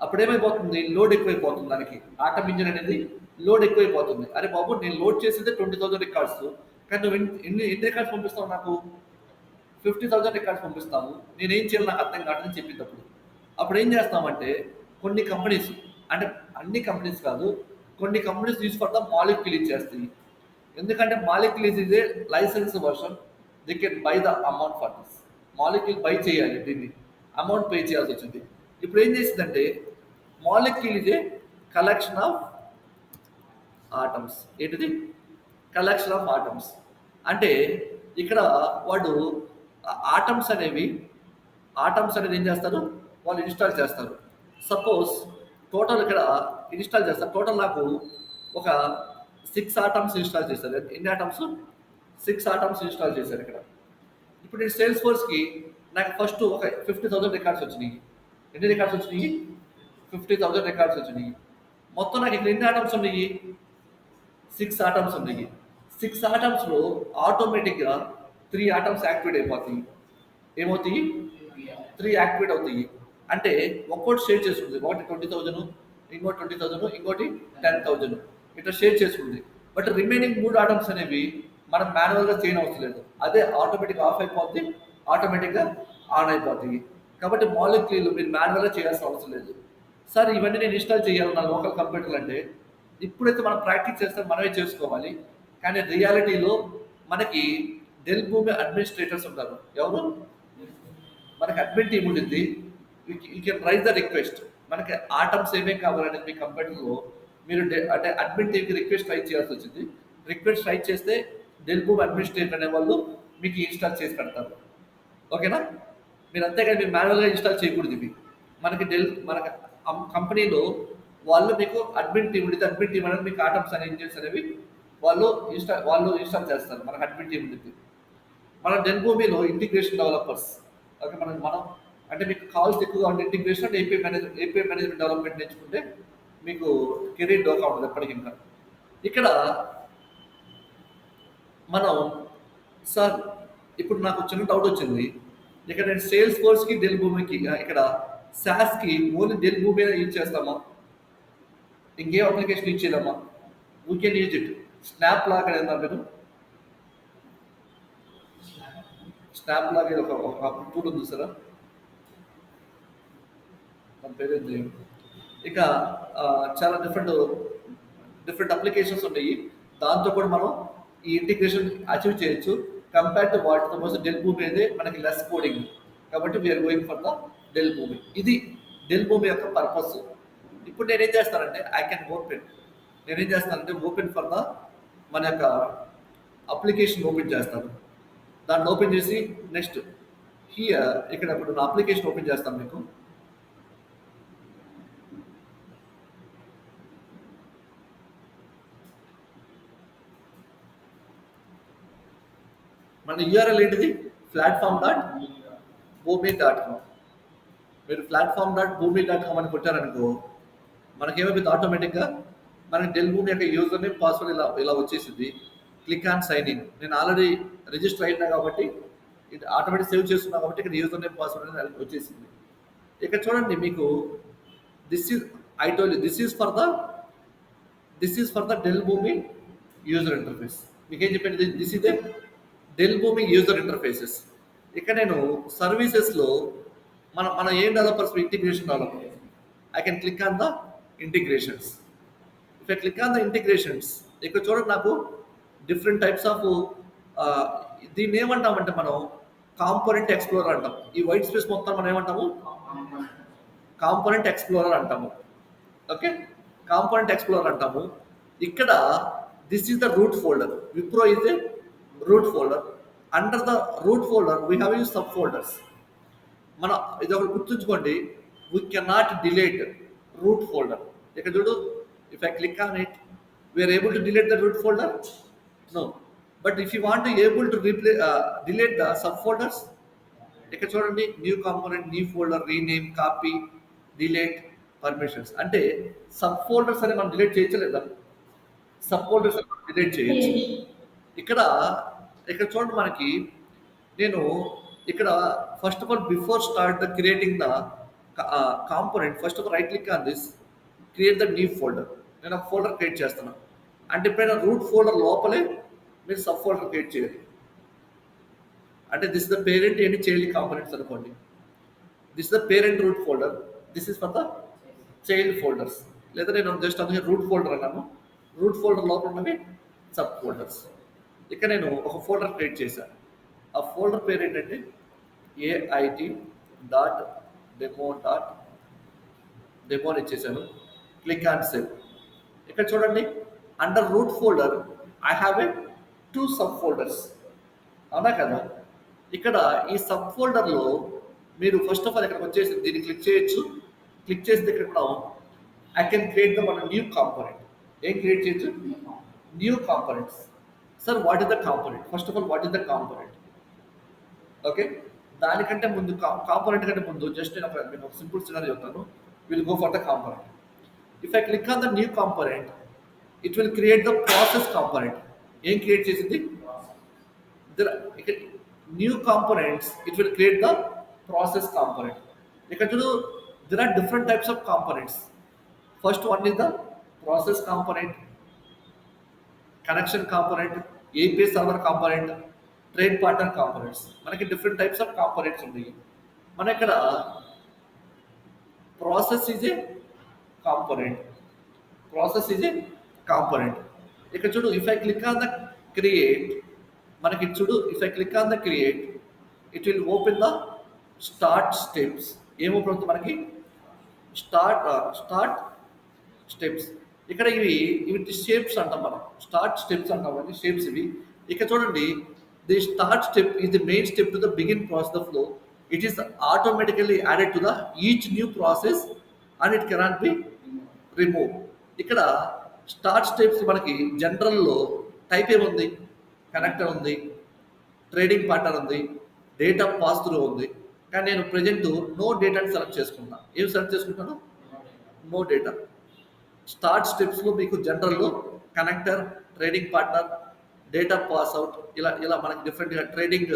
Speaker 1: అప్పుడేమైపోతుంది? లోడ్ ఎక్కువైపోతుంది. దానికి ఆటమ్ ఇంజిన్ అనేది లోడ్ ఎక్కువైపోతుంది. అరే బాబు, నేను లోడ్ చేసేదే 20,000 రికార్డ్స్, కానీ నువ్వు ఎన్ని ఎన్ని రికార్డ్స్ పంపిస్తావు నాకు? 50,000 రికార్డ్స్ పంపిస్తాము. నేనేం చేయాలి నాకు అర్థం కావట్లని చెప్పేటప్పుడు అప్పుడు ఏం చేస్తామంటే, కొన్ని కంపెనీస్, అంటే అన్ని కంపెనీస్ కాదు, కొన్ని companies use for the molecule ఇచ్చేస్తాయి. ఎందుకంటే molecule is a license version, they can buy the amount for this. Molecule buy చేయాలి, దీన్ని అమౌంట్ పే చేయాల్సి వచ్చింది. ఇప్పుడు ఏం చేసిందంటే, molecule is a collection of atoms. ఏంటిది? Collection of atoms. అంటే ఇక్కడ వాడు ఆటమ్స్ అనేది ఏం చేస్తారు? వాళ్ళు ఇన్స్టాల్ చేస్తారు. సపోజ్ టోటల్ ఇక్కడ ఇన్స్టాల్ చేస్తారు. టోటల్ నాకు ఒక 6 ఆటమ్స్ ఇన్స్టాల్ చేశారు. ఎన్ని ఆటమ్స్? 6 ఆటమ్స్ ఇన్స్టాల్ చేశారు ఇక్కడ. ఇప్పుడు నేను సేల్స్ ఫోర్స్కి నాకు ఫస్ట్ ఒక 50,000 రికార్డ్స్ వచ్చినాయి. ఎన్ని రికార్డ్స్ వచ్చినాయి? 50,000 రికార్డ్స్ వచ్చినాయి. మొత్తం నాకు ఇక్కడ ఎన్ని ఆటమ్స్ ఉన్నాయి? 6 ఆటమ్స్ ఉన్నాయి. 6 ఆటమ్స్లో ఆటోమేటిక్గా 3 ఆటమ్స్ యాక్టివేట్ అయిపోతాయి. ఏమవుతాయి? 3 యాక్టివేట్ అవుతాయి. అంటే ఒక్కోటి షేర్ చేసుకుంది. ఒకటి 20,000, ఇంకోటి 20,000, ఇంకోటి 10,000, ఇట్లా షేర్ చేసుకుంది. బట్ రిమైనింగ్ 3 ఆటమ్స్ అనేవి మనం మాన్యువల్గా చేయని అవసరం లేదు. అదే ఆటోమేటిక్గా ఆఫ్ అయిపోద్ది, ఆటోమేటిక్గా ఆన్ అయిపోతాయి. కాబట్టి మాలిక్యూల్ మీరు మాన్యువల్గా చేయాల్సిన అవసరం లేదు. సార్, ఇవన్నీ నేను ఇన్స్టాల్ చేయాలి నా లోకల్ కంప్యూటర్లు అంటే, ఇప్పుడైతే మనం ప్రాక్టీస్ చేస్తే మనమే చేసుకోవాలి. కానీ రియాలిటీలో మనకి డెల్ భూమి అడ్మినిస్ట్రేటర్స్ ఉంటారు. ఎవరు? మనకి అడ్మిన్ టీమ్ ఉంటుంది. You can raise the request. మనకి ఆటమ్స్ ఏమేమి కావాలనేది మీ కంప్యూటర్లో మీరు అంటే అడ్మిన్ టీమ్కి రిక్వెస్ట్ రైజ్ చేయాల్సి వచ్చింది. రిక్వెస్ట్ రైజ్ చేస్తే డెల్ భూమి అడ్మినిస్ట్రేటర్ అనే వాళ్ళు మీకు ఇన్స్టాల్ చేసి పెడతారు. ఓకేనా? మీరు అంతేగాని మీరు మాన్యువల్గా ఇన్స్టాల్ చేయకూడదు ఇవి. మనకి కంపెనీలో వాళ్ళు మీకు అడ్మిన్ టీమ్ ఉంటుంది. అడ్మిన్ టీమ్ అనేది మీకు ఆటమ్స్ అనే ఇంజిన్స్ అనేవి వాళ్ళు ఇన్స్టాల్ చేస్తారు. మనకు అడ్మిన్ టీమ్ ఉంటుంది. మన డెల్ భూమిలో ఇంటిగ్రేషన్ డెవలపర్స్. ఓకే, మనం అంటే మీకు కావాల్సి ఎక్కువగా ఉండే ఇంటిగ్రేషన్ అంటే ఏపీఐ మేనేజ్మెంట్ డెవలప్మెంట్ నేర్చుకుంటే మీకు కెరీర్ డోకా ఉంటుంది ఎప్పటికీ. ఇంకా ఇక్కడ మనం, సార్ ఇప్పుడు నాకు చిన్న డౌట్ వచ్చింది. ఇక్కడ నేను సేల్స్ ఫోర్స్కి డెల్ భూమికి ఇక్కడ సాస్కి ఓన్లీ డెల్ భూమి యూజ్ చేస్తామా? ఇంకేం అప్లికేషన్ యూజ్ చేయలేమా? We can use it. SnapLogic అనేది మీరు స్నాప్ లాగ్ ఒక టూల్ ఉంది సార్, దాని పేరు ఏంటి? ఇక చాలా డిఫరెంట్ అప్లికేషన్స్ ఉన్నాయి. దాంతో కూడా మనం ఈ ఇంటిగ్రేషన్ అచీవ్ చేయొచ్చు. కంపేర్ టు వాటితో కోసం డెల్ భూమి అనేది మనకి లెస్ కోడింగ్. కాబట్టి we're going for the Dell Boomi. ఇది డెల్ భూమి యొక్క పర్పస్. ఇప్పుడు నేనేం చేస్తానంటే నేనేం చేస్తానంటే ఓపెన్ ఫర్ ద మన యొక్క అప్లికేషన్ ఓపెన్ చేస్తాను. దాన్ని ఓపెన్ చేసి నెక్స్ట్ ఇక్కడ ఇప్పుడు నా అప్లికేషన్ ఓపెన్ చేస్తాను మీకు. మన యూఆర్ఎల్ ఏంటిది? platform.boomi.com. మీరు platform.boomi.com అని కొట్టారనుకో, మనకేమైపోయింది? ఆటోమేటిక్గా మనకి డెల్ భూమి యొక్క యూజర్ నేమ్, పాస్వర్డ్ ఇలా వచ్చేసింది. Click on sign in. నేను ఆల్రెడీ రిజిస్టర్ అయినా కాబట్టి ఇది ఆటోమేటిక్ సేవ్ చేస్తున్నా కాబట్టి ఇక్కడ యూజర్ నేమ్, పాస్వర్డ్ అనేది వచ్చేసింది. ఇక్కడ చూడండి, మీకు this is for the Dell Boomi user interface. మీకేం చెప్పింది? This is the Dell Boomi user interfaces. ఇక్కడ నేను సర్వీసెస్లో మన ఏం developers? Integration developer. I can click on the integrations. If I click on the integrations, ఇక్కడ చూడండి నాకు డిఫరెంట్ టైప్స్ ఆఫ్ దీన్ని ఏమంటామంటే మనం కాంపోనెంట్ ఎక్స్ప్లోరర్ అంటాం. ఈ వైట్ స్పేస్ మొత్తం మనం ఏమంటాము? కాంపోనెంట్ ఎక్స్ప్లోరర్ అంటాము. ఓకే, కాంపోనెంట్ ఎక్స్ప్లోరర్ అంటాము. ఇక్కడ this is the root folder. Wipro is a root folder. Under the root folder we have use sub folders. మనం ఇది ఒకటి గుర్తుంచుకోండి, we cannot delete root folder. ఇక్కడ చూడు, if I click on it, we're able to delete the root folder? No. But if you want able to delete the sub folders, ఇక్కడ చూడండి, new component, new folder, rename, copy, delete, permissions. అంటే sub folders అని మనం delete చేయొచ్చు లేదా? Sub folders delete చేయొచ్చు. ఇక్కడ ఇక్కడ చూడండి, మనకి నేను ఇక్కడ first of all before start the creating the component, first of all right click on this, create the new folder. నేను ఒక ఫోల్డర్ క్రియేట్ చేస్తున్నాను. అంటే ఎప్పుడైనా రూట్ ఫోల్డర్ లోపలే మీరు సబ్ ఫోల్డర్ క్రియేట్ చేయాలి. అంటే దిస్ ద పేరెంట్ ఏంటి, చైల్డ్ కాంపోనెంట్స్ అనుకోండి. This the parent root folder, this is for the child folders. లేదా నేను జస్ట్ అందుకే రూట్ ఫోల్డర్ అన్నాను. రూట్ ఫోల్డర్ లోపల ఉన్నవి సబ్ ఫోల్డర్స్. ఇక్కడ నేను ఒక ఫోల్డర్ క్రియేట్ చేశాను. ఆ ఫోల్డర్ పేరు ఏంటంటే AIT.demo అని ఇచ్చేసాను. Click on save. ఇక్కడ చూడండి, under root folder I have a 2 sub folders. అవునా కదా? ఇక్కడ ఈ సబ్ ఫోల్డర్లో మీరు ఫస్ట్ ఆఫ్ ఆల్ ఇక్కడికి వచ్చేసి దీన్ని క్లిక్ చేయొచ్చు. క్లిక్ చేస్తే ఇక్కడ మనం ఐ కెన్ క్రియేట్ ద మన న్యూ కాంపోనెంట్. ఏం క్రియేట్ చేయొచ్చు? New components. Sir what is the component? First of all what is the component? Okay, దానికంటే ముందు కాంపోనెంట్ కంటే ముందు జస్ట్ నేను ఒక సింపుల్ సినారీ చెప్తాను. Will go for the component. If I click on the new component, it will create the process component. ఏం create చేసింది? New components, it will create the process component. ఇక్కడ చూడు, there are different types of components. First one is the process component, connection component, API server component, trade partner components. మనకి different types of components ఉన్నాయి. మన ఇక్కడ process is a component. Process is a component. ఇక్కడ చూడు, if I click on the create, మనకి చూడు, if I click on the create, it will open the start steps. ఏమవుతుంది మనకి? Start steps. ఇక్కడ ఇవి షేప్స్ అంటాం మనం. స్టార్ట్ స్టెప్స్ అంటాం అండి, షేప్స్ ఇవి. ఇక్కడ చూడండి, the start step is the main step to the begin process of flow. It is automatically added to the each new process and it cannot be remove. ఇక్కడ start steps మనకి జనరల్లో type ఏముంది? Connector ఉంది, trading partner ఉంది, data pass through ఉంది. కానీ నేను present no డేటాని select చేసుకున్నా. ఏం సెలెక్ట్ చేసుకుంటాను? No data. స్టార్ట్ స్టెప్స్లో మీకు జనరల్లో connector, trading partner, data pass out, ఇలా మనకి డిఫరెంట్గా ట్రేడింగ్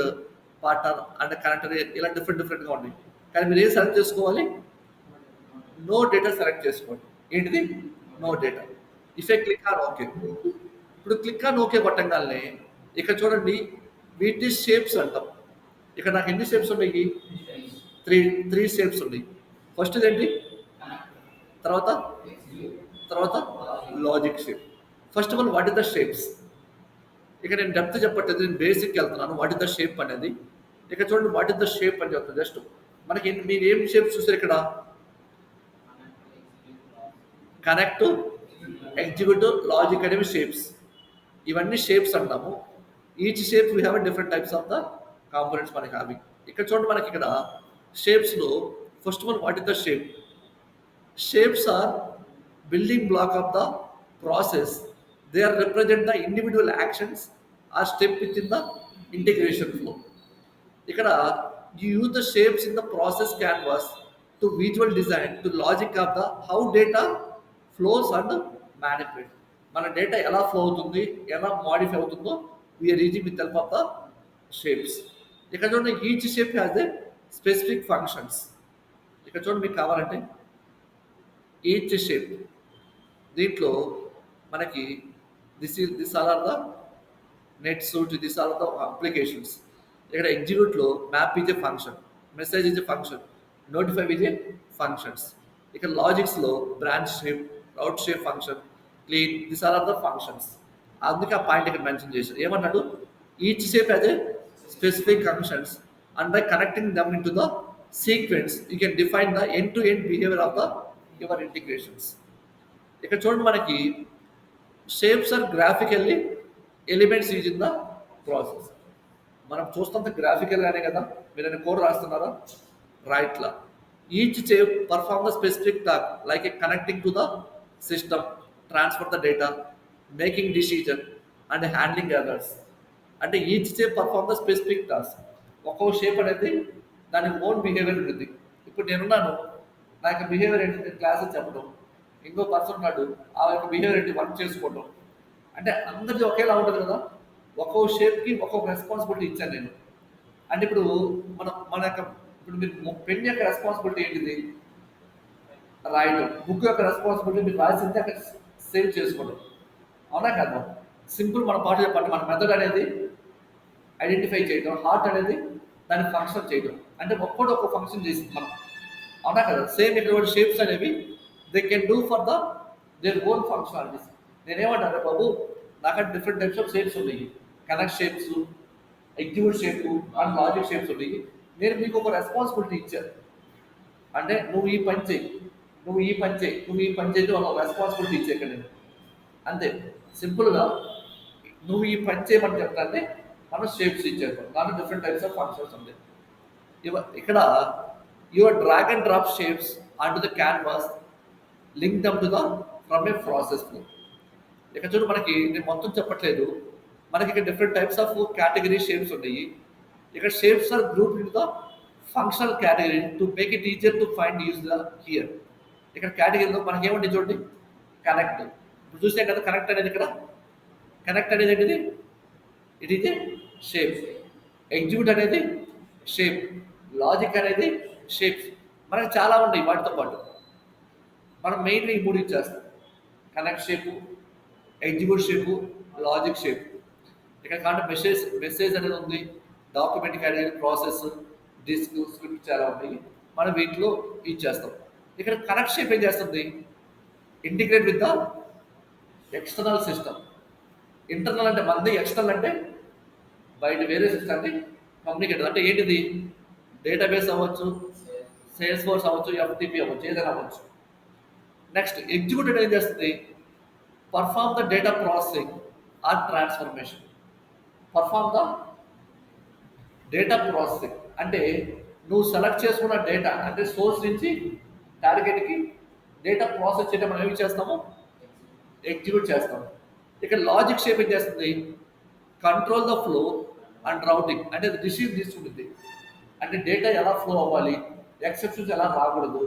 Speaker 1: పార్ట్నర్ అండ్ కనెక్టర్ ఇలా డిఫరెంట్గా ఉన్నాయి. కానీ మీరు ఏం సెలెక్ట్ చేసుకోవాలి? నో డేటా సెలెక్ట్ చేసుకోండి. ఏంటిది? No data. If a click on okay. ఇప్పుడు క్లిక్ ఆన్ ఓకే కొట్టంగానే ఇక్కడ చూడండి, వీటి షేప్స్ అంటాం. ఇక్కడ నాకు ఎన్ని షేప్స్ ఉన్నాయి? త్రీ షేప్స్ ఉన్నాయి. ఫస్ట్ ఏంటి? తర్వాత logic shape. First of all what is the shapes? ఇక్కడ నేను డెప్త్ చెప్పట్లేదు, నేను బేసిక్ వెళ్తున్నాను. వాట్ ఇస్ ద షేప్ అనేది ఇక్కడ చూడండి. వాట్ ఇస్ ద షేప్ అని చెప్తాను. జస్ట్ మనకి మీరు ఏం షేప్స్ చూసారు ఇక్కడ? కనెక్ట్, ఎగ్జిక్యూటివ్, లాజిక్ అనేవి షేప్స్. ఇవన్నీ షేప్స్ అంటాము. Each shape we have different types of the components మనకి అవి. ఇక్కడ చూడండి, మనకి ఇక్కడ షేప్స్లో first of all what is the shape? Shapes are building block of the process. They are represent the individual actions or step with in the integration flow. ఇక్కడ you use the shapes in the process canvas to visual design to logic of the how data flows and manipulate. మన data ఎలా flow అవుతుంది, ఎలా modify అవుతుందో we are using with help of the shapes. ఇక్కడ చూడండి, each shape has the specific functions. ఇక్కడ చూడండి, మీకు కావాలంటే ఈచ్ షేప్ దీంట్లో మనకి this all are the NetSuite, this all are the applications. ఇక్కడ ఎగ్జిక్యూట్లో map is a function, message is a function, notify is a functions. ఇక్కడ లాజిక్స్లో branch shape, route shape function, clean, this are are the functions. అందుకే ఆ point ఇక్కడ mention చేశారు. ఏమన్నాడు? Each shape has a specific functions and by connecting them into the sequence you can define the end to end behaviour of the your integrations. ఇక్కడ చూడండి, మనకి shapes are graphically elements use in the process. మనం చూస్తుంటే గ్రాఫికల్గానే కదా. మీరు code రాస్తున్నారా? రైట్లా each shape perform the specific task like a connecting to the system, transfer the data, making decision and handling errors. అంటే each shape perform the specific task. ఒక్కో shape అనేది దాని ఓన్ బిహేవియర్ ఉంటుంది. ఇప్పుడు నేనున్నాను, నా యొక్క బిహేవియర్ ఏంటి? నేను క్లాసెస్ చెప్పడం. ఇంకో పర్సన్ ఉన్నాడు, ఆ యొక్క బిహేవియర్ ఏంటి? వర్క్ చేసుకోవడం. అంటే అందరిది ఒకేలా ఉండదు కదా. ఒక్కో షేప్కి ఒక్కొక్క రెస్పాన్సిబిలిటీ ఇచ్చాను నేను. అంటే ఇప్పుడు మన యొక్క ఇప్పుడు మీరు పెన్ యొక్క రెస్పాన్సిబిలిటీ ఏంటిది? రాయడం. బుక్ యొక్క రెస్పాన్సిబిలిటీ మీరు రాసింది అక్కడ సేవ్ చేసుకోవడం. అవునా కదా? సింపుల్ మన పాట చెప్పండి. మన మెథడ్ అనేది ఐడెంటిఫై చేయడం, హార్ట్ అనేది దాన్ని ఫంక్షన్ చేయడం. అంటే ఒక్కడు ఒక్క ఫంక్షన్ చేసింది మనం. అవునా కదా? సేమ్ ఇక్కడ కూడా షేప్స్ అనేవి they can do for the their own functionalities. నేనేమంటాను బాబు, నాకంటే డిఫరెంట్ టైప్స్ ఆఫ్ షేప్స్ ఉన్నాయి. Connect shapes, execute shape and logic shapes ఉన్నాయి. నేను మీకు ఒక రెస్పాన్సిబిలిటీ ఇచ్చాను. అంటే నువ్వు ఈ పని చేయి, నువ్వు ఈ పని చేయి, నువ్వు ఈ పని చేయి, ఒక రెస్పాన్సిబిలిటీ ఇచ్చే ఇక్కడ నేను. అంతే సింపుల్గా నువ్వు ఈ పని చేయమని చెప్తాంటే మనం షేప్స్ ఇచ్చారు. దాంట్లో డిఫరెంట్ టైప్స్ ఆఫ్ ఫంక్షన్స్ ఉంటాయి. ఇక్కడ your drag and drop shapes on to the canvas link them to the from a process flow. ఇక్కడ చూడు, మనకి నేను మొత్తం చెప్పట్లేదు. మనకి ఇక్కడ different types of category shapes ఉన్నాయి. ఇక్కడ shapes are group in the functional category to make it easier to find use the here. ఇక్కడ కేటగిరీలో మనకి ఏమండి చూడండి, కనెక్ట్. ఇప్పుడు చూస్తే కదా కనెక్ట్ అనేది, ఇక్కడ కనెక్ట్ అనేది ఏంటిది? It is a shape. Execute అనేది షేప్. లాజిక్ అనేది షేప్స్. మనకి చాలా ఉన్నాయి. వాటితో పాటు మనం మెయిన్గా ఈ మూడు ఇచ్చేస్తాం: connect shape, execute shape, logic shape. ఇక్కడ కాబట్టి మెసేజ్ అనేది ఉంది, document category, process, disk, script చాలా ఉన్నాయి. మనం వీటిలో ఇచ్చేస్తాం. ఇక్కడ కనెక్ట్ షేప్ ఏం చేస్తుంది? Integrate with the external system. Internal అంటే మంది, ఎక్స్టర్నల్ అంటే బయట వేరే సిస్టమ్ని కమ్యూనికేట్. అంటే ఏంటిది? డేటాబేస్ అవ్వచ్చు, సేల్స్ ఫోర్స్ అవ్వచ్చు, ఎఫ్టిపి అవ్వచ్చు, ఏదైనా అవ్వచ్చు. నెక్స్ట్ ఎగ్జిక్యూటివ్ ఏం చేస్తుంది? Perform the data processing are transformation. Perform the data processing అంటే నువ్వు సెలెక్ట్ చేసుకున్న డేటా అంటే సోర్స్ నుంచి టార్గెట్కి డేటా ప్రాసెస్ చేయడం మనం ఏమి చేస్తాము? ఎగ్జిక్యూట్ చేస్తాము. ఇక్కడ లాజిక్ షేప్ ఏం చేస్తుంది? Control the flow and routing. అంటే అది డిసిషన్ తీసుకుంటుంది. అంటే డేటా ఎలా ఫ్లో అవ్వాలి, ఎక్సెప్షన్స్ ఎలా రాకూడదు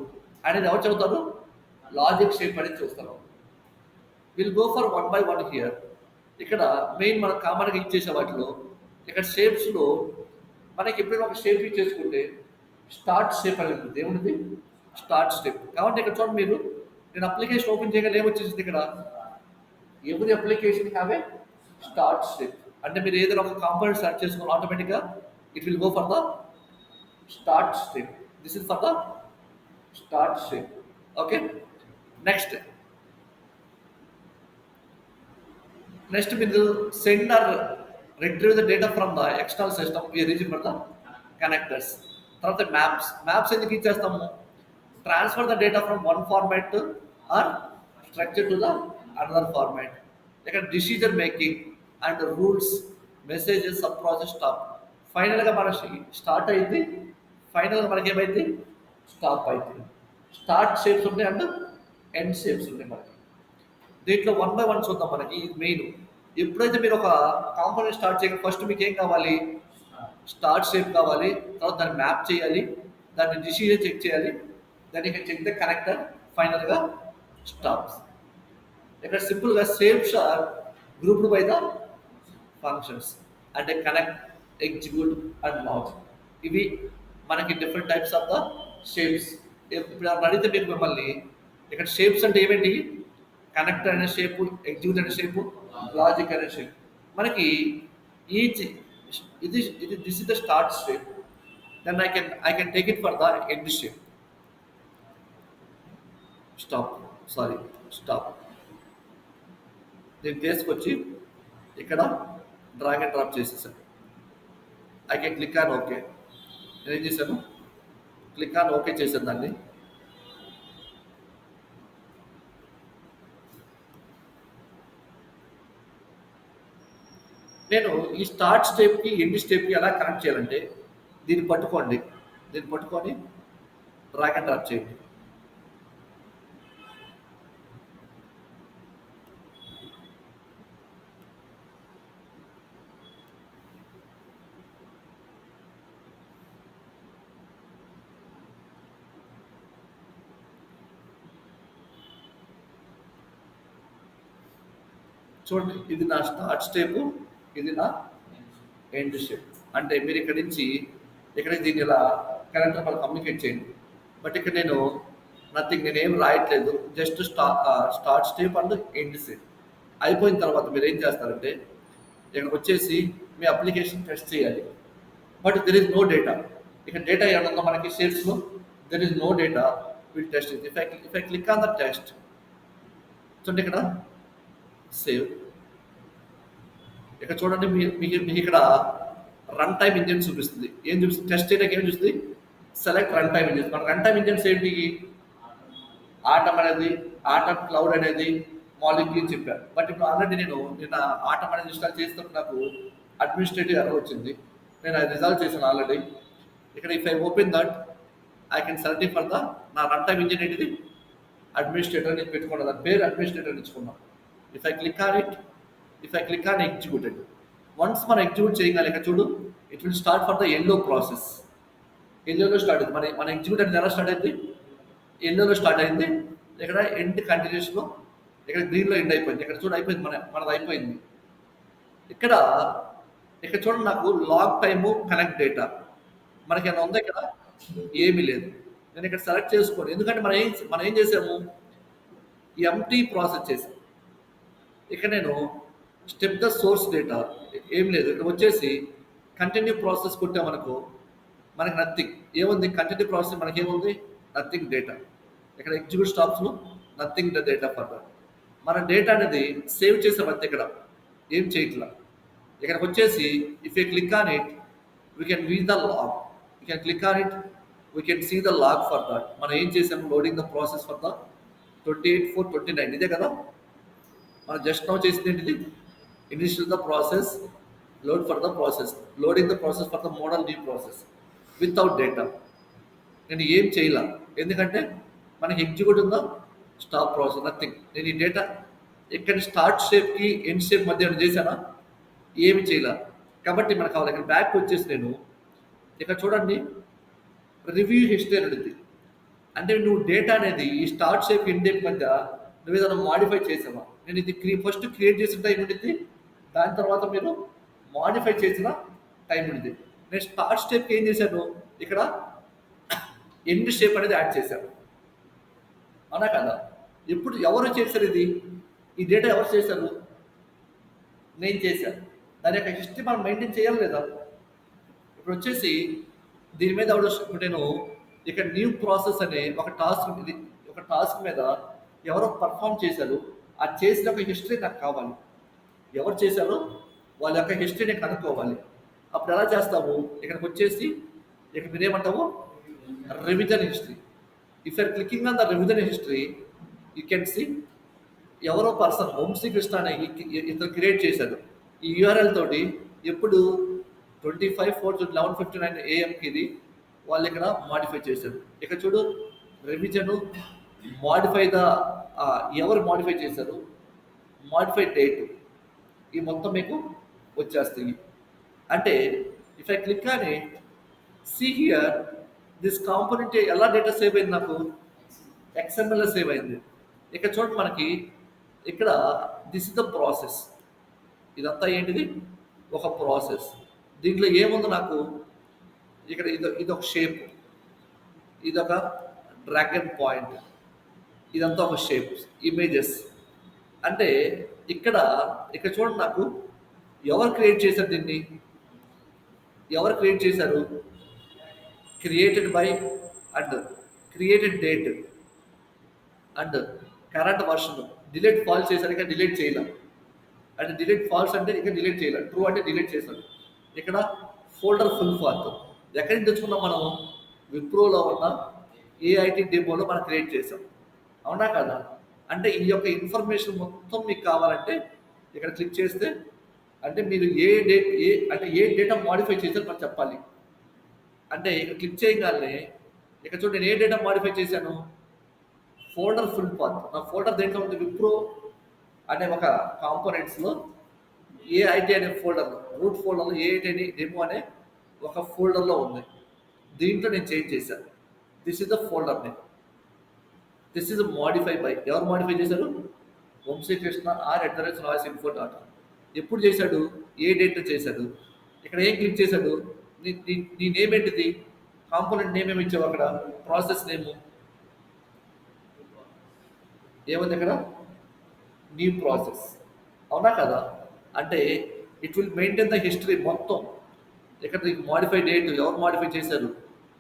Speaker 1: అనేది ఎవరు చెబుతారు? లాజిక్ షేప్ అనేది చూస్తారు. Will go for one by one here. ఇక్కడ మెయిన్ మనం కామన్గా ఇచ్చేసే వాటిలో ఇక్కడ షేప్స్లో మనకి ఎప్పుడైనా ఒక షేప్ ఇచ్చేసుకుంటే స్టార్ట్ షేప్ అనేది ఉంటుంది. ఏముంటుంది? Start step. కాబట్టి ఇక్కడ చూడండి, మీరు నేను అప్లికేషన్ ఓపెన్ చేయగల ఏమొచ్చేసింది ఇక్కడ? Every application have a start step. అంటే మీరు ఏదైనా ఒక కాంపోనెంట్ స్టార్ట్ చేసుకోవాలి, ఆటోమేటిక్గా it will go for the start step. This is for the start step. Okay. Next మీరు send or retrieve the data from the external system we are using for the connectors. తర్వాత maps ఎందుకు ఇచ్చేస్తాము? Transfer the data from one format or structure to the another format. ఇక్కడ decision making and rules, messages, sub process, stop. ఫైనల్గా మన start అయింది, ఫైనల్గా మనకి ఏమైంది? స్టాప్ అవుతుంది. స్టార్ట్ షేప్స్ ఉంటాయి అండ్ ఎండ్ షేప్స్ ఉంటాయి మనకి. దీంట్లో వన్ బై వన్ చూద్దాం. మనకి ఇది మెయిన్. ఎప్పుడైతే మీరు ఒక కాంపోనెంట్ స్టార్ట్ చేయగలరు, ఫస్ట్ మీకు ఏం కావాలి? స్టార్ట్ షేప్ కావాలి. తర్వాత దాన్ని మ్యాప్ చేయాలి, దాన్ని డిసిజన్ చెక్ చేయాలి, దాన్ని ఇక్కడ చెక్ ద కనెక్టర్, ఫైనల్గా స్టాప్స్. ఇక్కడ సింపుల్గా shapes are grouped by the functions అంటే కనెక్ట్, ఎగ్జిక్యూట్ అండ్ లాజిక్. ఇవి మనకి different types of the shapes. ఇప్పుడు అడిగితే మీకు మిమ్మల్ని ఇక్కడ షేప్స్ అంటే ఏమేంటి? కనెక్టర్ అనే షేపు, ఎగ్జిక్యూట్ అనే షేపు, లాజిక్ అనే షేప్. మనకి ఈచ్ ఇది this is the start shape. Then I can take it for the end shape. Stop. దీన్ని తీసుకొచ్చి ఇక్కడ డ్రాగ్ అండ్ డ్రాప్ చేసేసాను. I can click on okay. నేను ఏం చేశాను, క్లిక్ ఆన్ ఓకే చేశాను దాన్ని. నేను ఈ స్టార్ట్ స్టెప్కి ఎండ్ స్టెప్కి ఎలా కనెక్ట్ చేయాలంటే, దీన్ని పట్టుకోండి, దీన్ని పట్టుకొని డ్రాగ్ అండ్ డ్రాప్ చేయండి. చూడండి, ఇది నా స్టార్ట్ స్టెప్, ఇది నా ఎండ్ స్టెప్. అంటే మీరు ఇక్కడి నుంచి ఇక్కడ దీన్ని ఇలా కరెంట్ వాళ్ళు కమ్యూనికేట్ చేయండి. బట్ ఇక్కడ నేను నథింగ్, నేను ఏం రాయట్లేదు, just start step and end step. అయిపోయిన తర్వాత మీరు ఏం చేస్తారంటే, ఇక్కడికి వచ్చేసి మీ అప్లికేషన్ టెస్ట్ చేయాలి. But there is no data. ఇక్కడ డేటా ఏమన్నా మనకి షేప్స్లో, there is no data, will test it. If I click on the test, చూడండి ఇక్కడ సేవ్. ఇక్కడ చూడండి, మీకు ఇక్కడ రన్ టైమ్ ఇంజిన్ చూపిస్తుంది. ఏం చూపిస్తుంది? టెస్ట్ చేయడానికి ఏం చూస్తుంది? Select run time engines. మన రన్ టైమ్ ఇంజిన్స్ ఏంటి? ఆటం అనేది, ఆటం క్లౌడ్ అనేది, మాలిక్యూల్ చెప్పారు. బట్ ఇప్పుడు ఆల్రెడీ నేను నిన్న ఆటం అనేది ఇన్స్టాల్ చేస్తున్నప్పుడు నాకు అడ్మినిస్ట్రేటివ్ ఎర్రర్ వచ్చింది. నేను అది రిజాల్వ్ చేశాను ఆల్రెడీ. ఇక్కడ if I open that, I can select for the నా రన్ టైమ్ ఇంజిన్ ఏంటిది? అడ్మినిస్ట్రేటర్ నేను పెట్టుకున్నాను, దాని పేరు అడ్మినిస్ట్రేటర్ ఇచ్చుకున్నాం. If I click on it, if I click on executed, once మనం ఎగ్జిక్యూట్ చేయగలి, ఇక్కడ చూడు, it will start for the yellow process. ఎల్లోలో స్టార్ట్ అయింది మన ఎగ్జిక్యూట్ అనేది. ఎలా స్టార్ట్ అయింది? ఎల్లోలో స్టార్ట్ అయింది. ఇక్కడ ఎండ్ కంటిన్యూస్లో, ఇక్కడ గ్రీన్లో ఎండ్ అయిపోయింది. ఇక్కడ చూడు అయిపోయింది, మనది అయిపోయింది. ఇక్కడ ఇక్కడ చూడండి, నాకు లాగ్ టైము, కనెక్ట్ డేటా మనకి ఏమైనా ఉందా? ఇక్కడ ఏమీ లేదు. నేను ఇక్కడ సెలెక్ట్ చేసుకోండి, ఎందుకంటే మనం ఏం చేసాము, ఎంటీ ప్రాసెస్ చేసాం. ఇక్కడ నేను స్టెప్ ద సోర్స్ డేటా ఏం లేదు. ఇక్కడ వచ్చేసి కంటిన్యూ ప్రాసెస్ కొట్టామనుకో, మనకి నథింగ్. ఏముంది కంటిన్యూ ప్రాసెస్? మనకి ఏముంది? Nothing data. ఇక్కడ ఎగ్జిక్యూట్ స్టాప్స్లో nothing the data for that. మన డేటా అనేది సేవ్ చేసాం అంతే, ఇక్కడ ఏం చేయట్లా. ఇక్కడికి వచ్చేసి if you click on it, we can read the log. You can click on it, we can see the log for that. మనం ఏం చేసాము? Loading the process for the 28/4/29, ఇదే కదా మనం జస్ట్ నౌ చేసింది. ఏంటిది? Initial the process, load for the process, loading the process for the model new process without data. నేను ఏం చేయలే, ఎందుకంటే మనకి ఎగ్జిక్యూట్ ఉందా, స్టాప్ ప్రాసెస్, నథింగ్. నేను ఈ డేటా ఇక్కడ స్టార్ట్ షేప్కి ఎండ్ షేప్ మధ్య ఏమైనా చేశానా? ఏమి చేయలే. కాబట్టి మనకు కావాలి, ఇక్కడ బ్యాక్ వచ్చేసి నేను ఇక్కడ చూడండి, రివ్యూ హిస్టరీ అనేది. అంటే నువ్వు డేటా అనేది ఈ స్టార్ట్ షేప్ ఎండ్ షేప్ మధ్య నువ్వు ఏదైనా మాడిఫై చేసావా? నేను ఇది ఫస్ట్ క్రియేట్ చేసిన టైం ఉండింది, దాని తర్వాత మీరు మాడిఫై చేసిన టైం ఉండింది. నేను స్టార్ట్ స్టెప్కి ఏం చేశాను, ఇక్కడ ఎండ్ షేప్ అనేది యాడ్ చేశాను, అవునా కదా? ఇప్పుడు ఎవరు చేశారు ఇది? ఈ డేటా ఎవరు చేశారు? నేను చేశాను. దాని యొక్క హిస్టరీ మనం మెయింటైన్ చేయాలి లేదా? ఇప్పుడు వచ్చేసి దీని మీద ఇప్పుడు నేను ఇక్కడ న్యూ ప్రాసెస్ అనే ఒక టాస్క్, ఇది ఒక టాస్క్ మీద ఎవరో పర్ఫామ్ చేశారు, ఆ చేసిన ఒక హిస్టరీ నాకు కావాలి. ఎవరు చేశారో వాళ్ళ యొక్క హిస్టరీని కనుక్కోవాలి. అప్పుడు ఎలా చేస్తాము? ఇక్కడికి వచ్చేసి ఇక్కడ మీరేమంటాము, revision history. If you are clicking on the revision history, you can see ఎవరో పర్సన్ వంశీకృష్ణ అనే ఇతను క్రియేట్ చేశారు. ఈ యూఆర్ఎల్ తోటి ఎప్పుడు 25/4/11:59 AM ఇది వాళ్ళు ఇక్కడ మాడిఫై చేశారు. ఇక్కడ చూడు, రివిజను, మాడిఫై ద, ఎవరు మాడిఫై చేశారు, మాడిఫై డేట్, ఈ మొత్తం మీకు వచ్చేస్తాయి. అంటే ఇఫ్ ఐ క్లిక్ అని సీ హియర్, దిస్ కాంపోనెంట్ ఎలా డేటా సేవ్ అయింది? నాకు XML సేవ్ అయింది. ఇక్కడ చూడండి, మనకి ఇక్కడ దిస్ ఇస్ ద ప్రాసెస్. ఇదంతా ఏంటిది? ఒక ప్రాసెస్. దీంట్లో ఏముంది నాకు? ఇక్కడ ఇదొక షేప్, ఇదొక డ్రాగన్ పాయింట్, ఇదంతా ఒక షేప్, ఇమేజెస్. అంటే ఇక్కడ ఇక్కడ చూడండి, నాకు ఎవరు క్రియేట్ చేశారు దీన్ని? ఎవరు క్రియేట్ చేశారు? Created by and created date and current version. Delete fall చేశారు, డిలీట్ చేయలేం. అంటే డిలీట్ ఫాల్స్ అంటే ఇక్కడ డిలీట్ చేయాలి, ట్రూ అంటే డిలీట్ చేశాను. ఇక్కడ ఫోల్డర్ ఫుల్ పాత్ ఎక్కడి నుంచి తెచ్చుకున్నాం మనం? విప్రోలో ఉన్న ఏఐటి డెమోలో మనం క్రియేట్ చేసాం. అవునా కదా? అంటే ఈ యొక్క ఇన్ఫర్మేషన్ మొత్తం మీకు కావాలంటే ఇక్కడ క్లిక్ చేస్తే, అంటే మీరు ఏ డేటా మాడిఫై చేశారో మనం చెప్పాలి. అంటే ఇక్కడ క్లిక్ చేయగానే ఇక్కడ చూడండి, నేను ఏ డేటా మాడిఫై చేశాను? Folder full path. నా ఫోల్డర్ దేంట్లో ఉంది? విప్రో అనే ఒక కాంపోనెంట్స్లో ఏఐటి అనే ఫోల్డర్, రూట్ ఫోల్డర్లో ఏఐటి అని డెమో అనే ఒక ఫోల్డర్లో ఉంది. దీంట్లో నేను చేంజ్ చేశాను. This is the folder name. This is modify by, ఎవరు మాడిఫై చేశారు? వంశీకృష్ణ r@noiseinfo.com. ఎప్పుడు చేశాడు? ఏ డేట్ చేశాడు? ఇక్కడ ఏం క్లిక్ చేశాడు? నీ నేమ్ ఏంటిది? కాంపోనెంట్ నేమ్ ఏమి ఇచ్చావు అక్కడ? ప్రాసెస్ నేమ్ ఏముంది అక్కడ? New process. అవునా కదా? అంటే it will maintain the history మొత్తం. ఇక్కడ మాడిఫై డేట్, ఎవరు మాడిఫై చేశారు,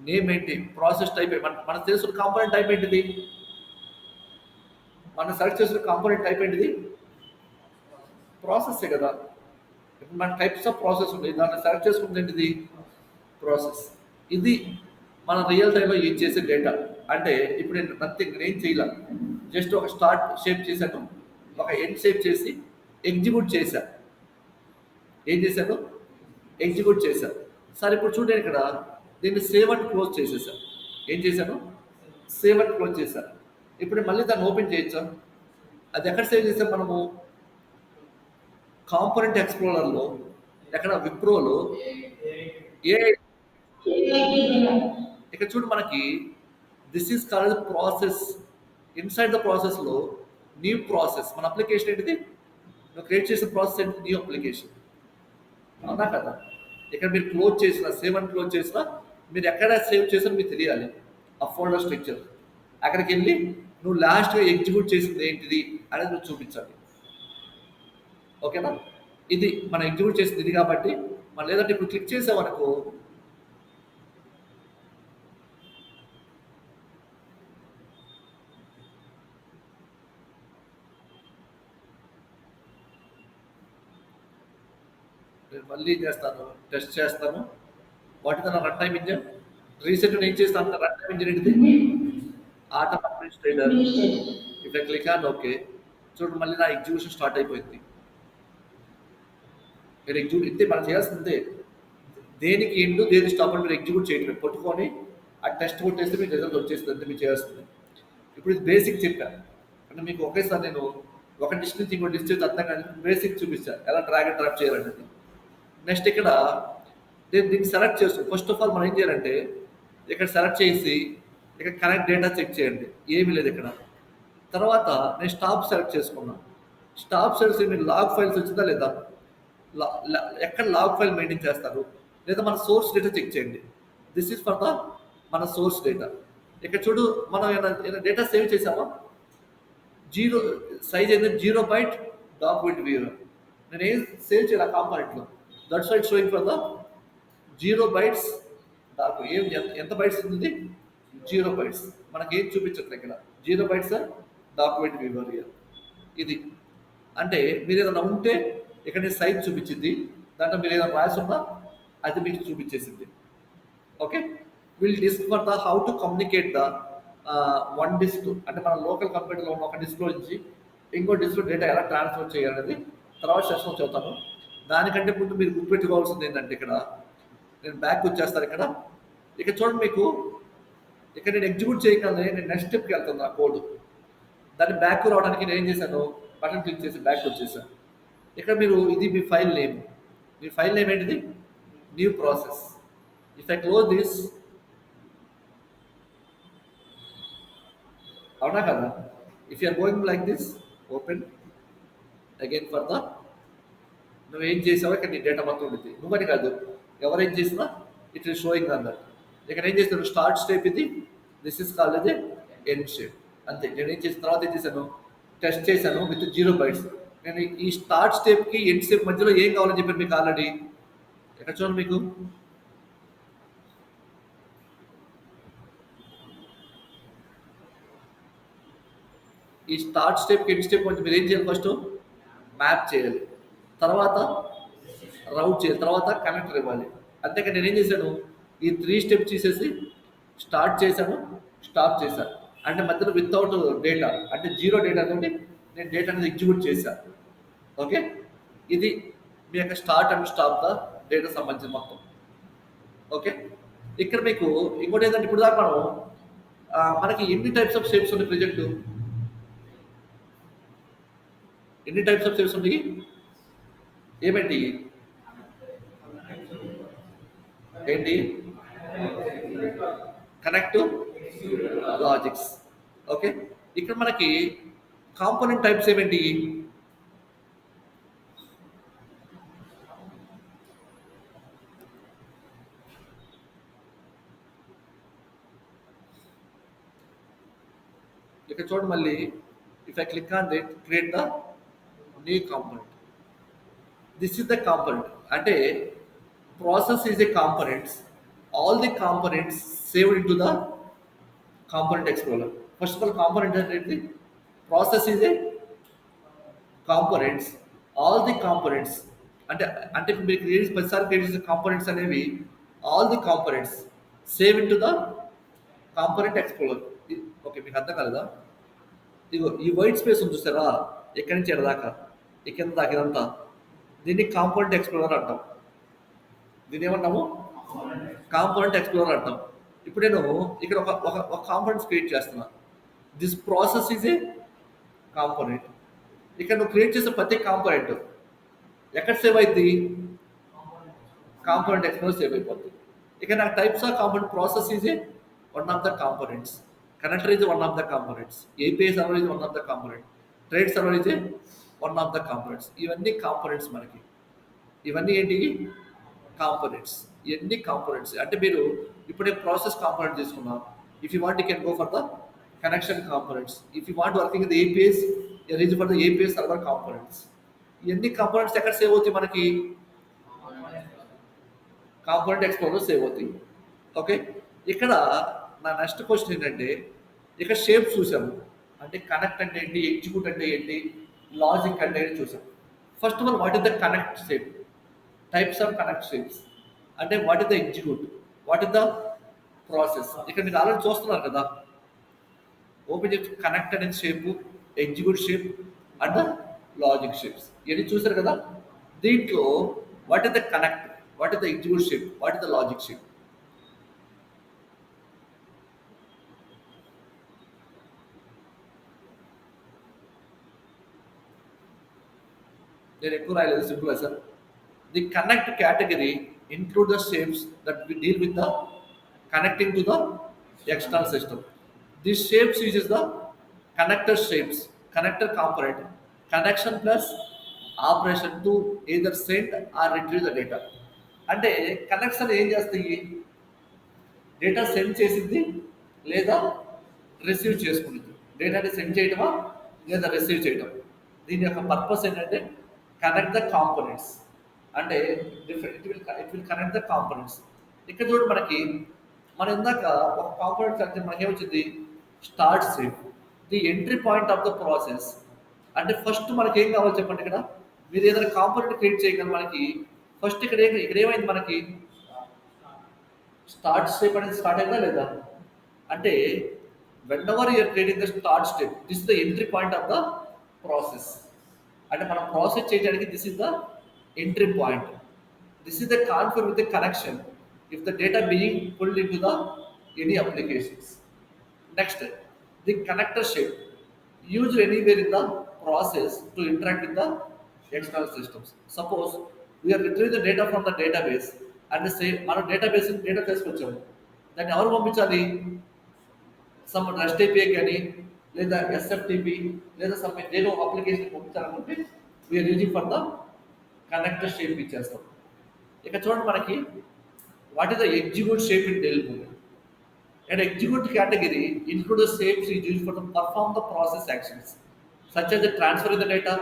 Speaker 1: నేమ్ ఏంటి, ప్రాసెస్ టైప్, మనకు తెలుసు కాంపోనెంట్ టైప్ ఏంటిది, మనం సెలెక్ట్ చేసిన కాంపోనెంట్ టైప్ ఏంటిది? ప్రాసెస్ కదా. ఇప్పుడు మన టైప్స్ ఆఫ్ ప్రాసెస్ ఉంది, దాన్ని సెలెక్ట్ చేసుకుంది ఏంటిది? ప్రాసెస్. ఇది మన రియల్ టైంలో యూజ్ చేసే డేటా. అంటే ఇప్పుడు నేను నథింగ్, నేను చేయాల, జస్ట్ ఒక స్టార్ట్ షేప్ చేశాను, ఒక ఎండ్ షేప్ చేసి ఎగ్జిక్యూట్ చేశా. ఏం చేశాను? ఎగ్జిక్యూట్ చేశాను. సరే ఇప్పుడు చూడండి, ఇక్కడ దీన్ని సేవ్ అండ్ క్లోజ్ చేసేసాను. ఏం చేశాను? సేవ్ అండ్ క్లోజ్ చేశాను. ఇప్పుడు మళ్ళీ దాన్ని ఓపెన్ చేయొచ్చా? అది ఎక్కడ సేవ్ చేసాం మనము? కాంపోనెంట్ ఎక్స్ప్లోరర్లో, ఎక్కడ? విప్రోలో ఏ, ఇక్కడ చూడు మనకి this is called process. Inside the ప్రాసెస్లో న్యూ ప్రాసెస్. మన అప్లికేషన్ ఏంటిది? నువ్వు క్రియేట్ చేసిన ప్రాసెస్ ఏంటి? New application. అవునా కదా? ఇక్కడ మీరు క్లోజ్ చేసిన, సేవ్ అండ్ క్లోజ్ చేసిన, మీరు ఎక్కడ సేవ్ చేసినా మీకు తెలియాలి ఆ ఫోల్డర్ స్ట్రక్చర్. అక్కడికి వెళ్ళి నువ్వు లాస్ట్గా ఎగ్జిక్యూట్ చేసింది ఏంటిది అనేది నువ్వు చూపించాలి. ఓకేనా? ఇది మనం ఎగ్జిక్యూట్ చేసింది ఇది కాబట్టి. మనం లేదంటే ఇప్పుడు క్లిక్ చేసామనుకో, నేను మళ్ళీ చేస్తాను, టెస్ట్ చేస్తాను. What is run time engine? Reset ఏం చేస్తాను? రన్ టైమ్ ఇంజన్ ఏంటిది? Atom administrator. If I click on okay, చూడండి మళ్ళీ నా ఎగ్జిక్యూషన్ స్టార్ట్ అయిపోయింది. మీరు ఎగ్జిక్యూట్ ఇంతే మనం చేయాల్సిందే. దేనికి ఎండు, దేని స్టాప్ అని మీరు ఎగ్జిక్యూట్ చేయటం పట్టుకొని ఆ టెస్ట్ కొట్టేస్తే మీకు రిజల్ట్ వచ్చేస్తుంది. అంతే మీరు చేయాల్సింది. ఇప్పుడు ఇది బేసిక్ చెప్పాను, అంటే మీకు ఒకేసారి నేను ఒక డిష్ నుంచి ఇంకో డిష్ చేసి అర్థం కానీ బేసిక్ చూపిస్తాను ఎలా డ్రాగ్ అండ్ డ్రాప్ చేయాలనేది. నెక్స్ట్ ఇక్కడ నేను దీన్ని సెలెక్ట్ చేస్తాను. ఫస్ట్ ఆఫ్ ఆల్ మనం ఏం చేయాలంటే ఇక్కడ సెలెక్ట్ చేసి ఇక్కడ కనెక్ట్ డేటా చెక్ చేయండి, ఏమీ లేదు ఇక్కడ. తర్వాత నేను స్టాప్ సెలెక్ట్ చేసుకున్నాను. స్టాప్ సెలెక్ట్ మీరు లాగ్ ఫైల్స్ వచ్చిందా లేదా, ఎక్కడ లాగ్ ఫైల్ మెయింటైన్ చేస్తారు, లేదా మన సోర్స్ డేటా చెక్ చేయండి. దిస్ ఈజ్ ఫర్ ద మన సోర్స్ డేటా. ఇక్కడ చూడు, మనం ఏమైనా డేటా సేవ్ చేసామా? జీరో సైజ్ అయితే 0 బైట్ డాక్యుమెంట్ వ్యూవర్. నేను ఏం సేవ్ చేయాలి ఆ కాంపోనెంట్లో? That's why showing for the 0 bytes document. ఎంత బైట్స్ ఉంది? 0 బైట్స్. మనకి ఏం చూపించట్లేదు ఇక్కడ. 0 బైట్స్ డాక్యుమెంట్ వ్యూవర్ ఇయర్. ఇది అంటే మీరు ఏదైనా ఉంటే ఇక్కడ సైజ్ చూపించింది, దాంట్లో మీరు ఏదైనా రాసి ఉన్నా అది మీకు చూపించేసింది. Okay, will discover the how to communicate the one disk, అంటే మన లోకల్ కంప్యూటర్లో ఉన్న ఒక డిస్క్లో నుంచి ఇంకో డిస్క్లో డేటా ఎలా ట్రాన్స్ఫర్ చేయాలనేది తర్వాత సెషన్లో చెప్తాను. దానికంటే ముందు మీరు గుర్తుపెట్టుకోవాల్సింది ఏంటంటే, ఇక్కడ నేను బ్యాక్ వచ్చేస్తాను. ఇక్కడ చూడండి, మీకు ఇక్కడ నేను ఎగ్జిక్యూట్ చేయగానే నేను నెక్స్ట్ స్టెప్కి వెళ్తాను. ఆ కోడ్ దాన్ని బ్యాక్ రావడానికి నేను ఏం చేశాను? బటన్ క్లిక్ చేసి బ్యాక్ వచ్చేసాను. ఇక్కడ మీరు ఇది మీ ఫైల్ నేమ్. మీ ఫైల్ నేమ్ ఏంటిది? New process. If I close this, అవునా కదా? If you're going like this, open again for the, నువ్వేం చేసావో ఇక్కడ నీ డేటా మొత్తం ఉంటుంది. నువ్వని కాదు, ఎవరేం చేసినా it is showing an that. ఇక్కడ ఏం చేస్తాను? స్టార్ట్ స్టెప్ ఇది, దిస్ ఇస్ కాల్డ్ అది ఎండ్ స్టెప్. అంతే. నేను ఏం చేసిన తర్వాత ఏం చేశాను? టెస్ట్ చేశాను విత్ 0 బైట్స్. నేను ఈ స్టార్ట్ స్టెప్కి ఎండ్ స్టెప్ మధ్యలో ఏం కావాలని చెప్పాను మీకు ఆల్రెడీ. ఎక్కడ చూడండి, మీకు ఈ స్టార్ట్ స్టెప్కి ఎండ్ స్టెప్ మధ్య మీరు ఏం చేయాలి? ఫస్ట్ మ్యాప్ చేయాలి. తర్వాత రౌట్ చేయాలి, తర్వాత కనెక్టర్ ఇవ్వాలి. అంతేకాని నేనేం చేశాను, ఈ 3 స్టెప్స్ తీసేసి స్టార్ట్ చేశాను, స్టాప్ చేశాను. అంటే మధ్యలో వితౌట్ డేటా, అంటే జీరో డేటా తోటి నేను డేటా అనేది ఎగ్జిక్యూట్ చేశాను. ఓకే, ఇది మీ యొక్క start and stop the data సంబంధించిన మొత్తం. ఓకే, ఇక్కడ మీకు ఇంకోటి ఏంటంటే ఇప్పుడు దాకా మనం మనకి ఎన్ని టైప్స్ ఆఫ్ షేప్స్ ఉన్నాయి ప్రజెంట్, ఎన్ని టైప్స్ ఆఫ్ షేప్స్ ఉన్నాయి ఏమేంటి ఏంటి కనెక్ట్ లాజిక్స్. ఓకే, ఇక్కడ మనకి కాంపోనెంట్ టైప్స్ ఏమేంటి, ఇక్కడ చూడండి మళ్ళీ, if I click on that create the new component, this is the component. అంటే process is a components, all the components saved in to the component explorer. First of all component అంటే ఏంటి, process is a components, all the components. అంటే అంటే ఇప్పుడు మీరు ప్రతిసారి create చేసే components అనేవి all the components save in to the component explorer. Okay, మీకు అర్థం కాలేదా, ఇగో ఈ వైట్ స్పేస్ ఉంది చూసారా, ఎక్కడి నుంచి ఎక్కడ దాకా, ఈ కింద దాకా ఇదంతా, దీన్ని కాంపోనెంట్ ఎక్స్ప్లోరర్ అంటాం. దీన్ని ఏమంటాము, కాంపోనెంట్ ఎక్స్ప్లోరర్ అంటాం. ఇప్పుడు నేను ఇక్కడ ఒక ఒక ఒక కాంపోనెంట్స్ క్రియేట్ చేస్తున్నా, this process is a component. ఇక్కడ నువ్వు క్రియేట్ చేసే ప్రతి కాంపోనెంట్ ఎక్కడ సేవ్ అవుతుంది, కాంపోనెంట్ ఎక్స్ప్లోరర్ సేవ్ అయిపోతుంది. ఇక నాకు types of component, process is a one of the components, connector is one of the components, API server is one of the component, trade server is one of the components. ఇవన్నీ components మనకి, ఇవన్నీ ఏంటి components, ఇవన్నీ components. అంటే మీరు ఇప్పుడే process component తీసుకున్నాం, if you want you can go for the connection components, if you want working with APIs reach for the APIs server components. ఇవన్నీ కాంపోనెంట్స్ ఎక్కడ సేవ్ అవుతాయి మనకి, కాంపోనెంట్ ఎక్స్ప్లోరర్ సేవ్ అవుతాయి. ఓకే, ఇక్కడ నా నెక్స్ట్ క్వశ్చన్ ఏంటంటే, ఇక్కడ షేప్స్ చూసాము, అంటే కనెక్ట్ అంటే ఏంటి, ఎగ్జిక్యూట్ అంటే ఏంటి, లాజిక్ అంటే ఏంటి చూసాం. First of all what is the connect shape, types of connect shapes, అంటే what is the execute, what is the process. ఇక్కడ మీరు ఆల్రెడీ చూస్తున్నారు కదా, ఓపెన్ చేసి కనెక్ట్ అనేది shape, execute shape and the logic shapes, ఇవన్నీ చూసారు కదా. దీంట్లో what is the connect, what is the execute shape, what is the logic shape. నేను ఎక్కువ రాయలేదు, simple sir. The connect category include the shapes that we deal with the connecting to the external system. These shapes uses the connector shapes, connector component, connection plus operation to either send or retrieve the data. అంటే connection ఏం చేస్తాయి, data send చేసింది లేదా receive చేసుకుంటుంది. డేటాని send చేయటమా లేదా receive చేయటం. దీని యొక్క పర్పస్ ఏంటంటే కనెక్ట్ ద కాంపోనెంట్స్, అంటే it will connect the components. ఇక్కడ చూడండి మనకి, మనం ఇందాక ఒక కాంపోనెంట్ అంటే మనకి ఏమొచ్చింది, start save the entry point of the process. అంటే ఫస్ట్ మనకి ఏం కావాలి చెప్పండి, ఇక్కడ మీరు ఏదైనా కాంపోనెంట్ క్రియేట్ చేయగలరు, మనకి ఫస్ట్ ఇక్కడ ఏమైంది, మనకి స్టార్ట్ స్టెప్ అనేది స్టార్ట్ అయిందా లేదా. అంటే whenever you're creating the start step, this the entry point of the process. అంటే మనం ప్రాసెస్ చేయడానికి this is the entry point. This is the configure with the connection if the data being pulled in to the any applications. Next, the connector shape used anywhere in the process to interact with the external systems. Suppose we are retrieving the data from the database and say మన database data తీసుకొచ్చాము, దాన్ని ఎవరు పంపించాలి, some rest API కానీ లేదా ఎస్ఎఫ్టిపి లేదా some ఏదో application పంపించాలనుకుంటే we are using for the connector shape ఇచ్చేస్తాం. ఇక చూడండి మనకి what is the execute shape in delivery. And execute category include the shapes used for to perform the process actions, such as the transferring the data,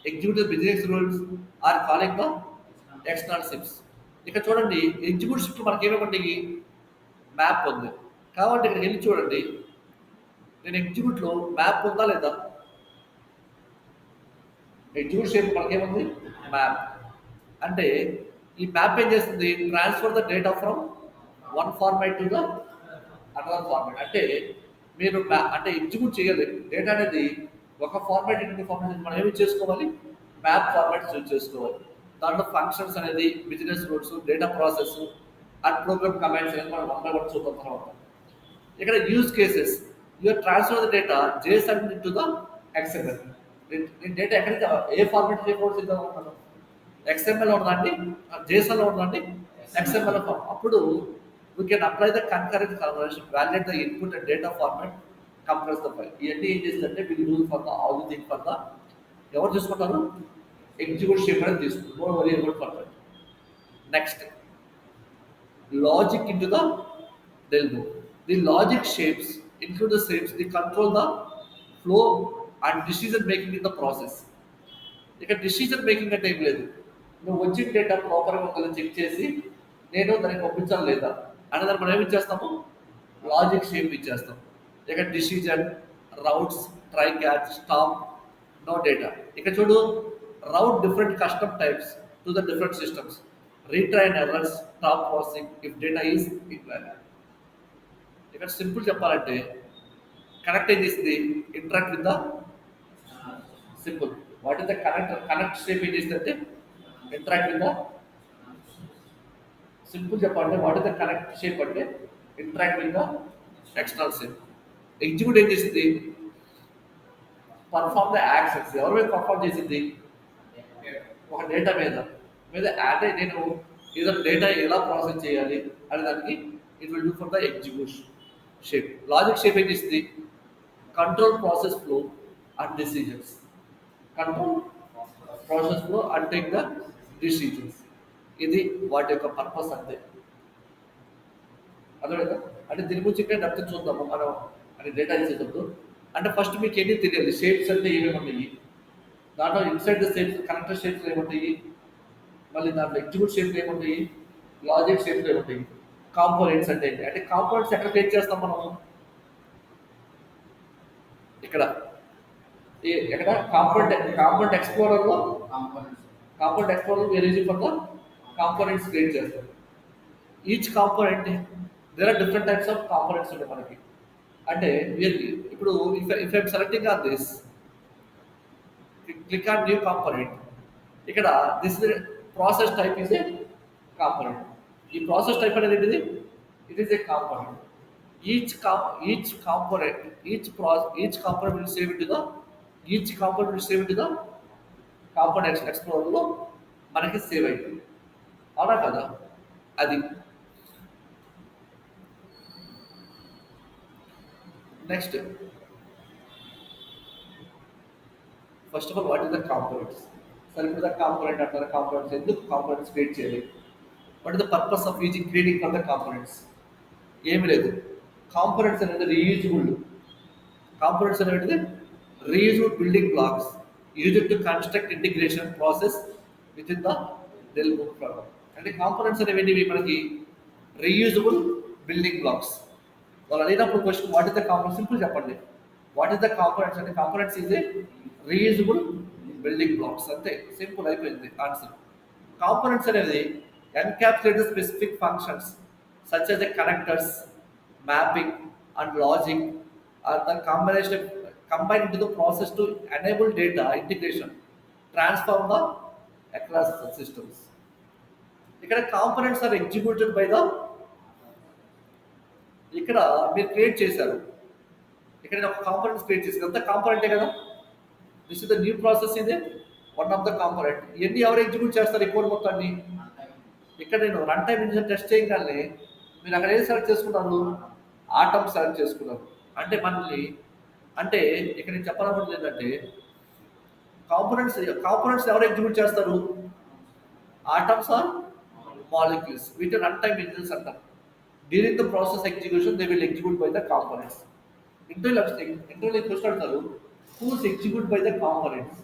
Speaker 1: execute the business rules, or calling the external shapes. ఇక్కడ చూడండి execute shift మనకి ఏమేమంటే map ఉంది కాబట్టి ఇక్కడికి వెళ్ళి చూడండి, నేను ఎగ్జిక్యూట్లో map ఉందా లేదా, ఎగ్జిక్యూట్ షేప్ మనకేముంది మ్యాప్. అంటే ఈ మ్యాప్ ఏం చేస్తుంది, transfer the data from one format to the another format. అంటే మీరు అంటే ఎగ్జిక్యూట్ చేయలేదు డేటా అనేది ఒక ఫార్మాట్ ఇంకొక ఫార్మాట్ మనం ఏమి చేసుకోవాలి, మ్యాప్ ఫార్మాట్ యూజ్ చేసుకోవాలి. దాంట్లో ఫంక్షన్స్ అనేది business rules, data process and program commands అనేది మనం వన్ బై వన్ చూద్దాం తర్వాత. ఇక్కడ use cases, you're transfer the data JSON to the XML. నేను డేటా ఎక్కడికి ఏ ఫార్మాట్ చేయకూడదు సిద్ధం అవుతాను, ఎక్స్ఎంఎల్ ఉందండి, జేసన్లో ఉందండి, ఎక్స్ఎంఎల్ ఫార్మ్. అప్పుడు we can apply the concurrent conversion, valuate the input and data format, compress the file. ఇవన్నీ ఏం చేస్తుందంటే వీళ్ళు use for the all the thing for the ఎవరు తీసుకుంటారు, ఎగ్జిక్యూట్ షేప్ అనేది తీసుకుంటారు. No worry about for that. Next logic into the Delvo. The logic shapes include the shapes, they control the flow and decision making in the process. ఇక decision making అంటే ఏం లేదు, నువ్వు వచ్చిన డేటా ప్రాపర్గా ఉందని చెక్ చేసి నేను దానికి పంపించాలి లేదా అనేదాన్ని మనం ఏమి ఇచ్చేస్తాము, లాజిక్ షేప్ ఇచ్చేస్తాం. ఇక decision, routes, try catch, stop, no data. ఇక చూడు, route different custom types to the different systems, retry and errors, stop processing if data is invalid. ఇక్కడ సింపుల్ చెప్పాలంటే కనెక్ట్ ఏం చేసింది, interact with the simple. What is the connect step ఏం చేసిందంటే interact with the simple చెప్పాలంటే what is the connect shape అంటే interact with the external shape. Execute ఏం చేసింది, పర్ఫార్మ్ ద యాక్షన్స్. ఎవరి మీద పర్ఫార్మ్ చేసింది, ఒక డేటా మీద మీద అంటే నేను ఏదైనా డేటా ఎలా ప్రాసెస్ చేయాలి అనే దానికి it will do for the execution shape. Logic shape ఏం చేసింది, control process flow and decisions, control process flow and take the decisions. ఇది వాటి యొక్క పర్పస్ అంతే. అర్థమైందా? అంటే దీని గురించి ఇంకా డెప్త్ చూద్దాము మనం అని డేటా ఇచ్చేటప్పుడు. అంటే ఫస్ట్ మీకు ఎన్ని తెలియాలి, షేప్స్ అంటే ఏమేమి ఉన్నాయి, దాంట్లో inside the shapes connector shapes ఏముంటాయి, మళ్ళీ దాంట్లో ఎగ్జిక్యూట్ షేప్లు ఏముంటాయి, లాజిక్ షేప్లు ఏముంటాయి, కాంపోనెంట్స్ అంటే ఏంటి. అంటే కాంపోనెంట్స్ ఎక్కడ క్రియేట్ చేస్తాం మనము, ఇక్కడ ఎక్కడ కాంపోనెంట్ ఎక్స్ప్లోరర్లో, where easy for the components create చేస్తాం. Each component there are different types of components ఉంటాయి మనకి. అంటే ఇప్పుడు if I'm selecting on this, click on new component, ఇక్కడ this process type is a component. ఈ ప్రాసెస్ టైప్ అనేది ఏంటిది, it is a component. Each component will save it the component ఎక్స్ప్లోరర్లో మనకి సేవ్ అవుతుంది. అవునా కదా, అది. Next, first of all what is the components. సరే, ఇప్పుడు ద కాంపోనెంట్ అంటారు, కాంపోనెంట్స్ ఎందుకు కాంపోనెంట్స్ క్రియేట్ చేయాలి, what is the purpose of using creating for the components. ఏమి లేదు, కాంపోనెంట్స్ అనేది రీయూజబుల్. కాంపోనెంట్స్ అనేది reusable building blocks used to construct integration process with in the Dell book program. అంటే components అనేవి మనకి reusable building blocks. వాళ్ళు అడిగినప్పుడు question what is the component, simple చెప్పండి, వాట్ ఇస్ ద కాంపోనెంట్స్ అంటే components is a reusable building blocks, అంతే, simple అయిపోయింది answer. Components అనేది encapsulate specific functions such as the connectors, mapping and logic are the combination combined into the process to enable data integration, transform the across the systems. ఇక్కడ components are executed by the, ఇక్కడ మీరు create చేశారు, ఇక్కడ నేను ఒక components create చేశాను, అంతా కాంపోనెంటే కదా. This is the new process, ఇది వన్ ఆఫ్ ద కాంపోనెంట్. ఇవన్నీ ఎవరు ఎగ్జిక్యూట్ చేస్తారు, ఈ కోడ్ మొత్తాన్ని. ఇక్కడ నేను రన్ టైమ్ ఇంజిన్ టెస్ట్ చేయగానే మీరు అక్కడ ఏం సెలెక్ట్ చేసుకున్నారు, ఆటమ్ సెలెక్ట్ చేసుకున్నారు. అంటే మనల్ని, అంటే ఇక్కడ నేను చెప్పాలనుకుంటుంది ఏంటంటే కాంపోనెంట్స్ ఎవరు ఎగ్జిక్యూట్ చేస్తారు, ఆటమ్స్ ఆర్ మాలిక్యూల్స్, వీటి రన్ టైమ్ ఇంజిన్స్ అంటారు. During the process execution they will execute by the components. ఇంటర్వ్యూలో క్వశ్చన్ అడతారు, who's execute by the components.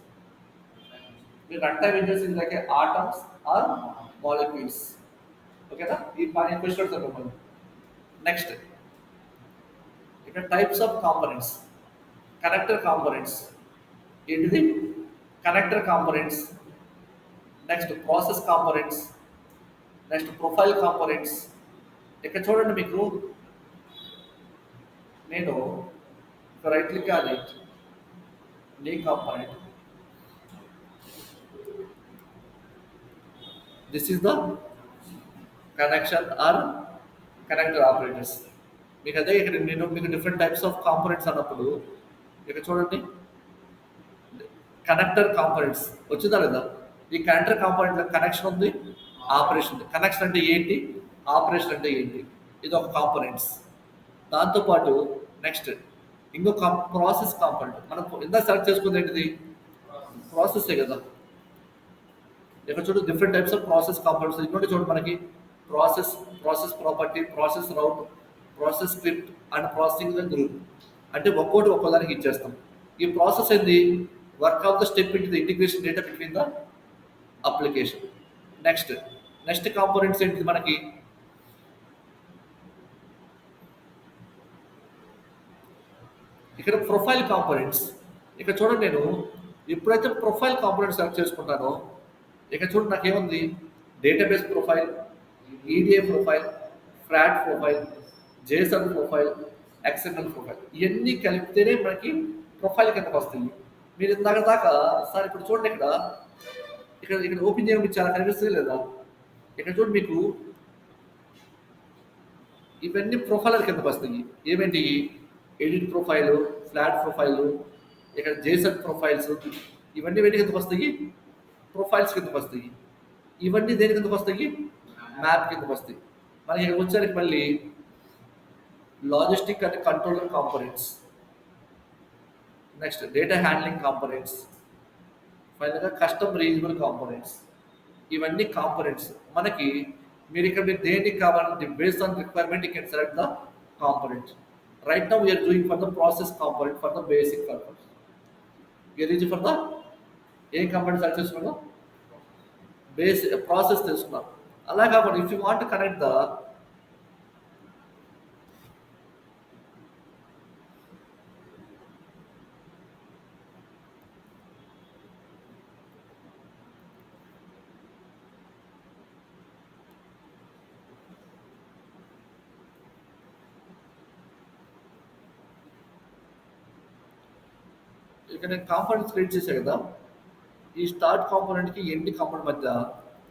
Speaker 1: మీరు run time engines is like atoms or molecules. ఓకేనా, ఈ question అడుగుతారు మనం. Next, ఇక్కడ types of components, connector components. ఏంటిది, connector components, next process components, next profile components. ఇక్కడ చూడండి మీకు నేను రైట్ క్లిక్ అది నీ component, this is the connection or connector operators. మీకు అదే ఇక్కడ నేను మీకు డిఫరెంట్ టైప్స్ ఆఫ్ కాంపోనెంట్స్ అన్నప్పుడు ఇక్కడ చూడండి కనెక్టర్ కాంపోనెంట్స్ వచ్చిందా లేదా. ఈ కనెక్టర్ కాంపోనెంట్ కనెక్షన్ ఉంది, ఆపరేషన్ ఉంది. కనెక్షన్ అంటే ఏంటి, ఆపరేషన్ అంటే ఏంటి, ఇది ఒక కాంపోనెంట్స్. దాంతోపాటు నెక్స్ట్ ఇంకొక ప్రాసెస్ కాంపోనెంట్. మనం ఇందా సెలెక్ట్ చేసుకుంది ఏంటిది, ప్రాసెసే కదా. ఇక్కడ చూడు different types of process components. ఇంకోటి చూడండి మనకి process, process property, process route, process script and processing group. అంటే ఒక్కోటి ఒక్కోదానికి ఇచ్చేస్తాం. ఈ ప్రాసెస్ ఏంది, work of the step in the integration data between the application. Next next components ఏంటిది మనకి, ఇక్కడ ప్రొఫైల్ కాంపోనెంట్స్. ఇక్కడ చూడండి నేను ఎప్పుడైతే ప్రొఫైల్ కాంపోనెంట్ సెలెక్ట్ చేసుకుంటానో ఇక్కడ చూడండి నాకేముంది, database profile, EDA profile, flat profile, JSON profile, XML profile. ఇవన్నీ కలిపితేనే మనకి ప్రొఫైల్ కిందకు వస్తుంది. మీరు ఇందాక దాకా సార్ ఇప్పుడు చూడండి ఇక్కడ ఇక్కడ ఇక్కడ ఓపెన్ చేయడం చాలా కనిపిస్తుంది లేదా. ఇక్కడ చూడండి మీకు ఇవన్నీ ప్రొఫైలర్ కిందకు వస్తాయి. ఏమేంటి, ఎడిట్ ప్రొఫైలు, ఫ్లాట్ ప్రొఫైలు, ఇక్కడ జేసన్ ప్రొఫైల్స్, ఇవన్నీ వేటి కిందకు వస్తాయి, ప్రొఫైల్స్ కిందకు వస్తాయి. ఇవన్నీ దేని కిందకు వస్తాయి, మ్యాప్ కిందకు వస్తాయి. మనకి ఇక్కడ వచ్చేసరికి మళ్ళీ logistic and controller components, next data handling components, ఫైనల్గా కస్టమ్ రీజనబుల్ కాంపోనెంట్స్. ఇవన్నీ కాంపోనెంట్స్ మనకి. మీరు ఇక్కడ మీరు దేనికి కావాలంటే based on requirement you can select the component. Right now we're doing for the process component for the basic purpose. We're using for the a component select చేసుకున్నాం, basic process తెలుసుకున్నాం. అలా కాకుండా if you want connect the ఇక్కడ నేను components create చేశాను కదా, ఈ start కాంపోనెంట్కి end component మధ్య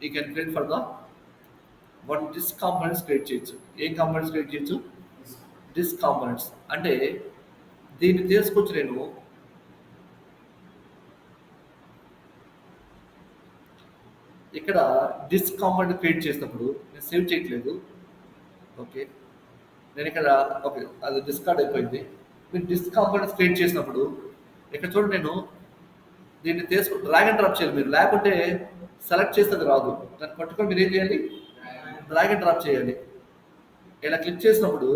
Speaker 1: you can create for the one this components create చేయొచ్చు. ఏం కాంపోనెంట్స్ క్రియేట్ చేయొచ్చు, డిస్ కాంపోనెంట్స్. అంటే దీన్ని తీసుకొచ్చి నేను ఇక్కడ డిస్ కాంపోనెంట్ క్రియేట్ చేసినప్పుడు నేను సేవ్ చేయట్లేదు. ఓకే, నేను ఇక్కడ ఓకే అది డిస్కార్డ్ అయిపోయింది. మీరు డిస్ కాంపోనెంట్స్ క్రియేట్ చేసినప్పుడు ఇక్కడ చూడండి నేను దీన్ని తీసుకు డ్రాగ్ అండ్ డ్రాప్ చేయాలి. మీరు లేకుంటే సెలెక్ట్ చేస్తే అది రాదు. దాన్ని పట్టుకొని మీరు ఏం చేయాలి, డ్రాగ్ అండ్ డ్రాప్ చేయాలి. ఇలా క్లిక్ చేసినప్పుడు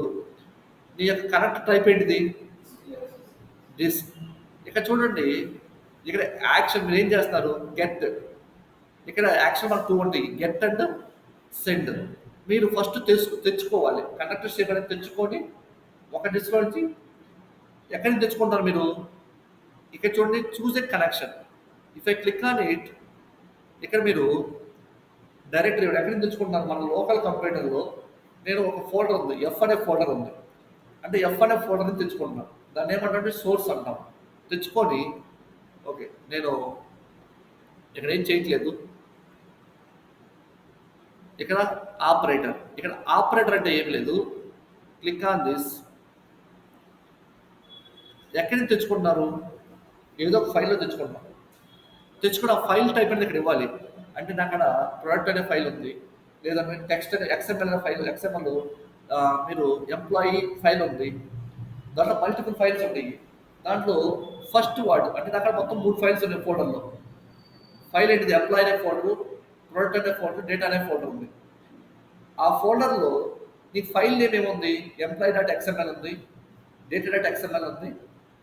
Speaker 1: నీ యొక్క కనెక్ట్ టైప్ ఏంటిది, డిస్. ఇక్కడ చూడండి ఇక్కడ యాక్షన్ మీరు ఏం చేస్తారు, గెట్. ఇక్కడ యాక్షన్ మనకు 2 ఉంటాయి, గెట్ అండ్ సెండ్. మీరు ఫస్ట్ తెచ్చుకోవాలి, కనెక్టర్ షేప్ అనేది తెచ్చుకొని ఒక డిస్క్ నుంచి ఎక్కడి నుంచి తెచ్చుకుంటారు మీరు. ఇక్కడ చూడండి choose a connection. If I click on it ఇక్కడ మీరు డైరెక్టరీ ఎక్కడి నుంచి తెచ్చుకుంటున్నారు, మన లోకల్ కంప్యూటర్లో నేను ఒక ఫోల్డర్ ఉంది, ఎఫ్ అనే ఫోల్డర్ ఉంది. అంటే ఎఫ్ అనే ఫోల్డర్ నుంచి తెచ్చుకుంటున్నాను. దాన్ని ఏమంటే సోర్స్ అంటాం. తెచ్చుకొని ఓకే నేను ఇక్కడ ఏం చేయట్లేదు. ఇక్కడ ఆపరేటర్, ఇక్కడ ఆపరేటర్ అంటే ఏం లేదు. Click on this. ఎక్కడి నుంచి తెచ్చుకుంటున్నారు, ఏదో ఒక ఫైల్లో తెచ్చుకుంటున్నాం. తెచ్చుకున్న ఫైల్ టైప్ అనేది ఇక్కడ ఇవ్వాలి. అంటే నాకు అక్కడ ప్రొడక్ట్ అనే ఫైల్ ఉంది, లేదంటే టెక్స్ట్ అనే ఎక్స్ఎంఎల్ అనే ఫైల్, ఎక్స్ఎంఎల్ మీరు ఎంప్లాయీ ఫైల్ ఉంది. దాంట్లో మల్టిపుల్ ఫైల్స్ ఉంటాయి. దాంట్లో ఫస్ట్ వర్డ్ అంటే నాకు మొత్తం 3 ఫైల్స్ ఉన్నాయి ఫోల్డర్లో. ఫైల్ ఏంటిది, ఎంప్లాయీ అనే ఫోల్డర్, ప్రొడక్ట్ అనే ఫోల్డర్, డేటా అనే ఫోల్డర్ ఉంది. ఆ ఫోల్డర్లో నీ ఫైల్ నేమ్ ఏముంది, ఎంప్లాయీ డాట్ ఎక్స్ఎంఎల్ ఉంది, డేటా డాట్ ఎక్స్ఎంఎల్ ఉంది,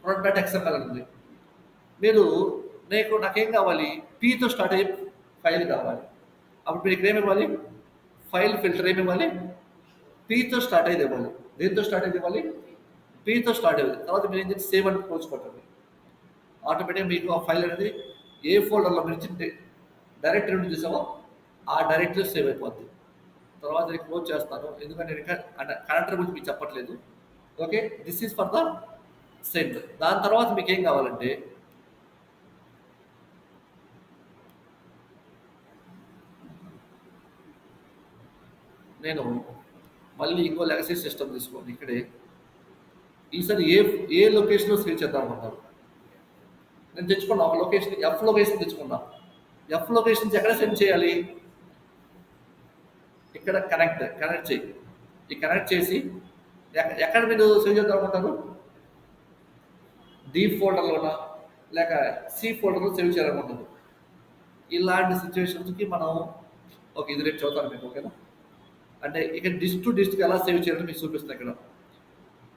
Speaker 1: ప్రొడక్ట్ డాట్ ఎక్స్ఎంఎల్ ఉంది. మీరు నాకేం కావాలి, పీతో స్టార్ట్ అయ్యే ఫైల్ కావాలి. అప్పుడు మీరు ఇక్కడ ఏమి ఇవ్వాలి, ఫైల్ ఫిల్టర్ ఏమి ఇవ్వాలి, పీతో స్టార్ట్ అయ్యేది ఇవ్వాలి. దేంతో స్టార్ట్ అయ్యేది ఇవ్వాలి, పీతో స్టార్ట్ అయ్యేది. తర్వాత మీరు ఏం చేసి సేవ్ అని క్లోజ్ కొట్టండి. ఆటోమేటిక్గా మీకు ఆ ఫైల్ అనేది ఏ ఫోల్డర్లో నుంచి డైరెక్టరీ నుండి చూసామో ఆ డైరెక్టరీ సేవ్ అయిపోద్ది. తర్వాత నేను క్లోజ్ చేస్తాను, ఎందుకంటే నేను ఇంకా కనెక్టర్ గురించి మీకు చెప్పట్లేదు. Okay, this is for the send. దాని తర్వాత మీకు ఏం కావాలంటే నేను మళ్ళీ ఇంకో లెగసీ సిస్టమ్ తీసుకోండి. ఇక్కడే ఈసారి ఏ లొకేషన్లో సేవ్ చేద్దాం అనుకుంటారు. నేను తెచ్చుకున్నా ఒక లొకేషన్, ఎఫ్ లొకేషన్ తెచ్చుకున్నా. ఎఫ్ లొకేషన్ నుంచి ఎక్కడ సెండ్ చేయాలి? ఇక్కడ కనెక్ట్ చేయి. ఈ కనెక్ట్ చేసి ఎక్కడ మీరు సేవ్ చేద్దాం అనుకుంటారు? డి ఫోల్డర్లోనా లేక సి ఫోల్డర్లో సేవ్ చేయాలనుకుంటారు. ఇలాంటి సిచ్యువేషన్స్కి మనం ఓకే, ఇది రేపు చదువుతాను మీకు. ఓకేనా? అంటే ఇక్కడ డిస్క్ టు డిస్క్ ఎలా సేవ్ చేయాలని మీకు చూపిస్తుంది ఇక్కడ.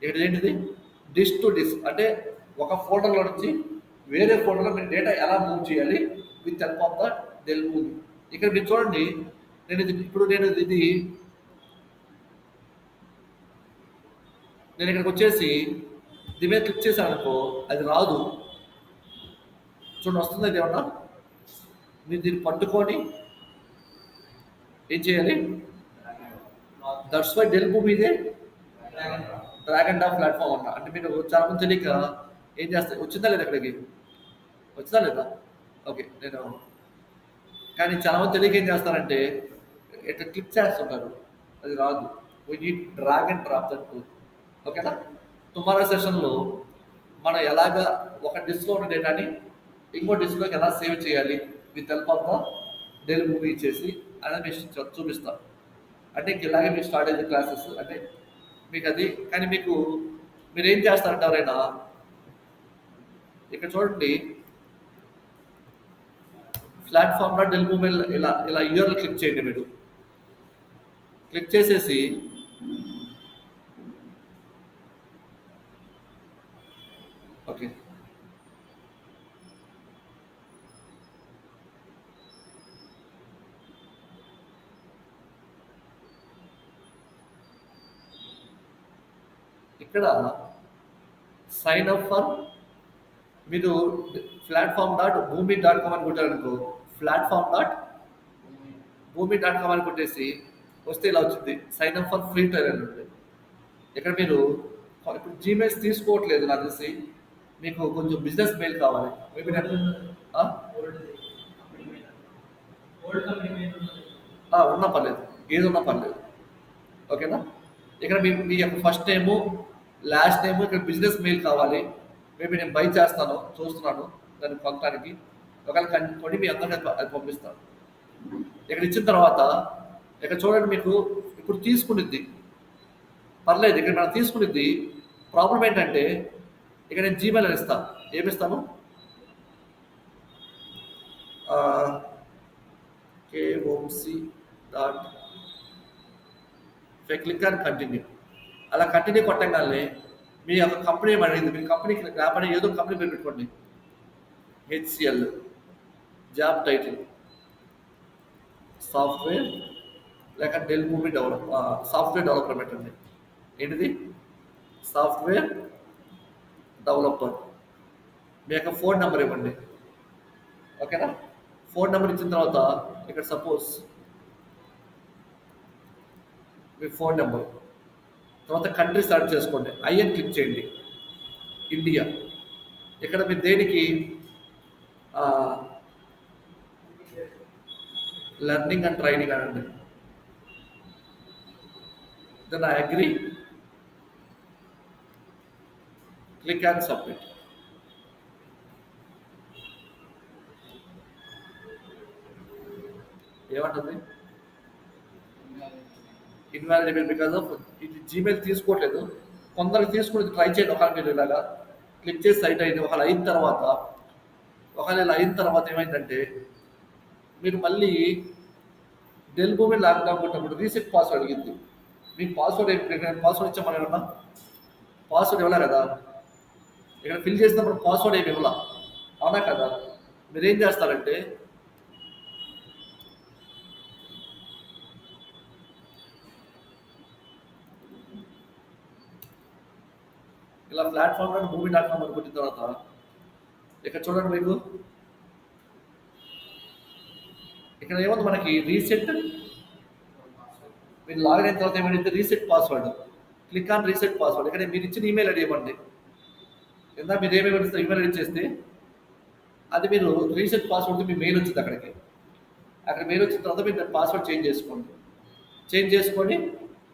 Speaker 1: ఇక్కడ ఏంటిది? డిస్క్ టు డిస్క్ అంటే ఒక ఫోల్డర్లో నుంచి వేరే ఫోల్డర్లో మీరు డేటా ఎలా మూవ్ చేయాలి with help of the Dell move. ఇక్కడ మీరు చూడండి, నేను ఇక్కడికి వచ్చేసి దీని మీద క్లిక్ చేశాను అనుకో, అది రాదు. చూడండి వస్తుంది. అది ఏమన్నా మీరు దీన్ని పట్టుకొని ఏం చేయాలి? దట్స్ వై డెల్ మూవ్ ఇదే డ్రాగ్ అండ్ డ్రాప్ ప్లాట్ఫామ్ అంట. అంటే మీరు చాలా మంది తెలియక ఏం చేస్తారు, వచ్చిందా లేదా ఇక్కడికి? వచ్చిందా లేదా? ఓకే, నేను కానీ చాలా మంది తెలియక ఏం చేస్తారంటే ఇట్లా క్లిక్ చేస్తుంటారు, అది రాదు. We need drag and drop that tool. ఓకేనా? టుమారో సెషన్లో మనం ఎలాగా ఒక డిస్క్లో ఉన్న డేటాని ఇంకో డిస్క్లోకి ఎలా సేవ్ చేయాలి with help of the Dell movie ఇచ్చేసి అనేది మీకు చూపిస్తాం. అంటే ఇంక ఇలాగే మీకు స్టార్ట్ అయ్యే క్లాసెస్ అంటే మీకు అది. కానీ మీరు ఏం చేస్తారంటే ఎవరైనా ఇక్కడ చూడండి, ప్లాట్ఫామ్లో డెల్ మూవీ ఇలా ఇలా ఇయర్లో క్లిక్ చేయండి. మీరు క్లిక్ చేసేసి ఓకే, ఇక్కడ సైన్ అప్ ఫర్ మీరు platform.boomi.com అని కొట్టారనుకో, platform.boomi.com అని కొట్టేసి వస్తే ఇలా వచ్చింది, sign up for free trial అని ఉంటుంది. ఇక్కడ మీరు ఇప్పుడు జీమెయిల్స్ తీసుకోవట్లేదు నాకు తెలిసి. మీకు కొంచెం బిజినెస్ మెయిల్ కావాలి మేబీ. నేను ఉన్నా పర్లేదు, ఏది ఉన్నా పర్లేదు. ఓకేనా? ఇక్కడ మీ యొక్క ఫస్ట్ నేము లాస్ట్ నేము ఇక్కడ బిజినెస్ మెయిల్ కావాలి. మేబీ నేను బై చేస్తాను, చూస్తున్నాను దాన్ని పొందడానికి. ఒకవేళ కొని మీ అందరికీ అది పంపిస్తాను. ఇక్కడ ఇచ్చిన తర్వాత ఇక్కడ చూడండి, మీకు ఇప్పుడు తీసుకునిద్ది పర్లేదు. ఇక్కడ మనం తీసుకునిద్ది ప్రాబ్లం ఏంటంటే ఇక్కడ నేను జీమెయిల్ అని ఇస్తాను. ఏమిస్తాను? KOC dot click and continue. అలా కంటిన్యూ కొట్టగానే మీ యొక్క కంపెనీ ఏమడిగింది, మీ కంపెనీకి లేకపోతే ఏదో కంపెనీ పేరు పెట్టుకోండి. హెచ్సిఎల్, జాబ్ టైటిల్ సాఫ్ట్వేర్ లేక డెల్ మూవీ సాఫ్ట్వేర్ డెవలపర్ పెట్టండి. ఏంటిది? Software developer. మీ యొక్క ఫోన్ నెంబర్ ఇవ్వండి. ఓకేనా? ఫోన్ నెంబర్ ఇచ్చిన తర్వాత ఇక్కడ సపోజ్ మీ ఫోన్ నెంబర్, తర్వాత కంట్రీ సెలెక్ట్ చేసుకోండి. ఐఎన్ క్లిక్ చేయండి, ఇండియా. ఇక్కడ మీరు దేనికి లెర్నింగ్ అండ్ ట్రైనింగ్ అనండి. Then I agree, click and submit. ఏమంటుంది? ఇన్వాలిడేబుల్ బికాస్ ఆఫ్ ఇది జీమెయిల్ తీసుకోవట్లేదు. కొందరికి తీసుకుని ట్రై చేయండి. ఒకవేళ మీరు ఇలాగా క్లిక్ చేసి సైట్ అయింది. ఒకవేళ ఇలా అయిన తర్వాత ఏమైందంటే మీరు మళ్ళీ డెల్ మూవీ లాక్డౌన్ కొట్టినప్పుడు రీసెట్ పాస్వర్డ్ అడిగింది. మీకు పాస్వర్డ్ ఇచ్చామని ఏమన్నా పాస్వర్డ్ ఇవ్వలే కదా. ఇక్కడ ఫిల్ చేసినప్పుడు పాస్వర్డ్ ఏమి ఇవ్వాల, అవునా కదా? మీరు ఏం చేస్తారంటే ఇలా ప్లాట్ఫామ్లో మూవీ.com అని కొట్టిన తర్వాత ఇక్కడ చూడండి, మీకు ఇక్కడ ఏముంది మనకి రీసెట్. మీరు లాగిన్ అయిన తర్వాత ఏమైతే reset password, click on reset password. ఇక్కడ మీరు ఇచ్చిన ఈమెయిల్ ఐడి ఇవ్వండి. ఎంత మీరు ఏమేమి ఇస్తారు ఈమెయిల్ ఐడి చేస్తే అది మీరు రీసెట్ పాస్వర్డ్ మీ మెయిల్ వచ్చింది అక్కడికి. అక్కడ మెయిల్ వచ్చిన తర్వాత మీరు దాని పాస్వర్డ్ చేంజ్ చేసుకోండి. చేంజ్ చేసుకొని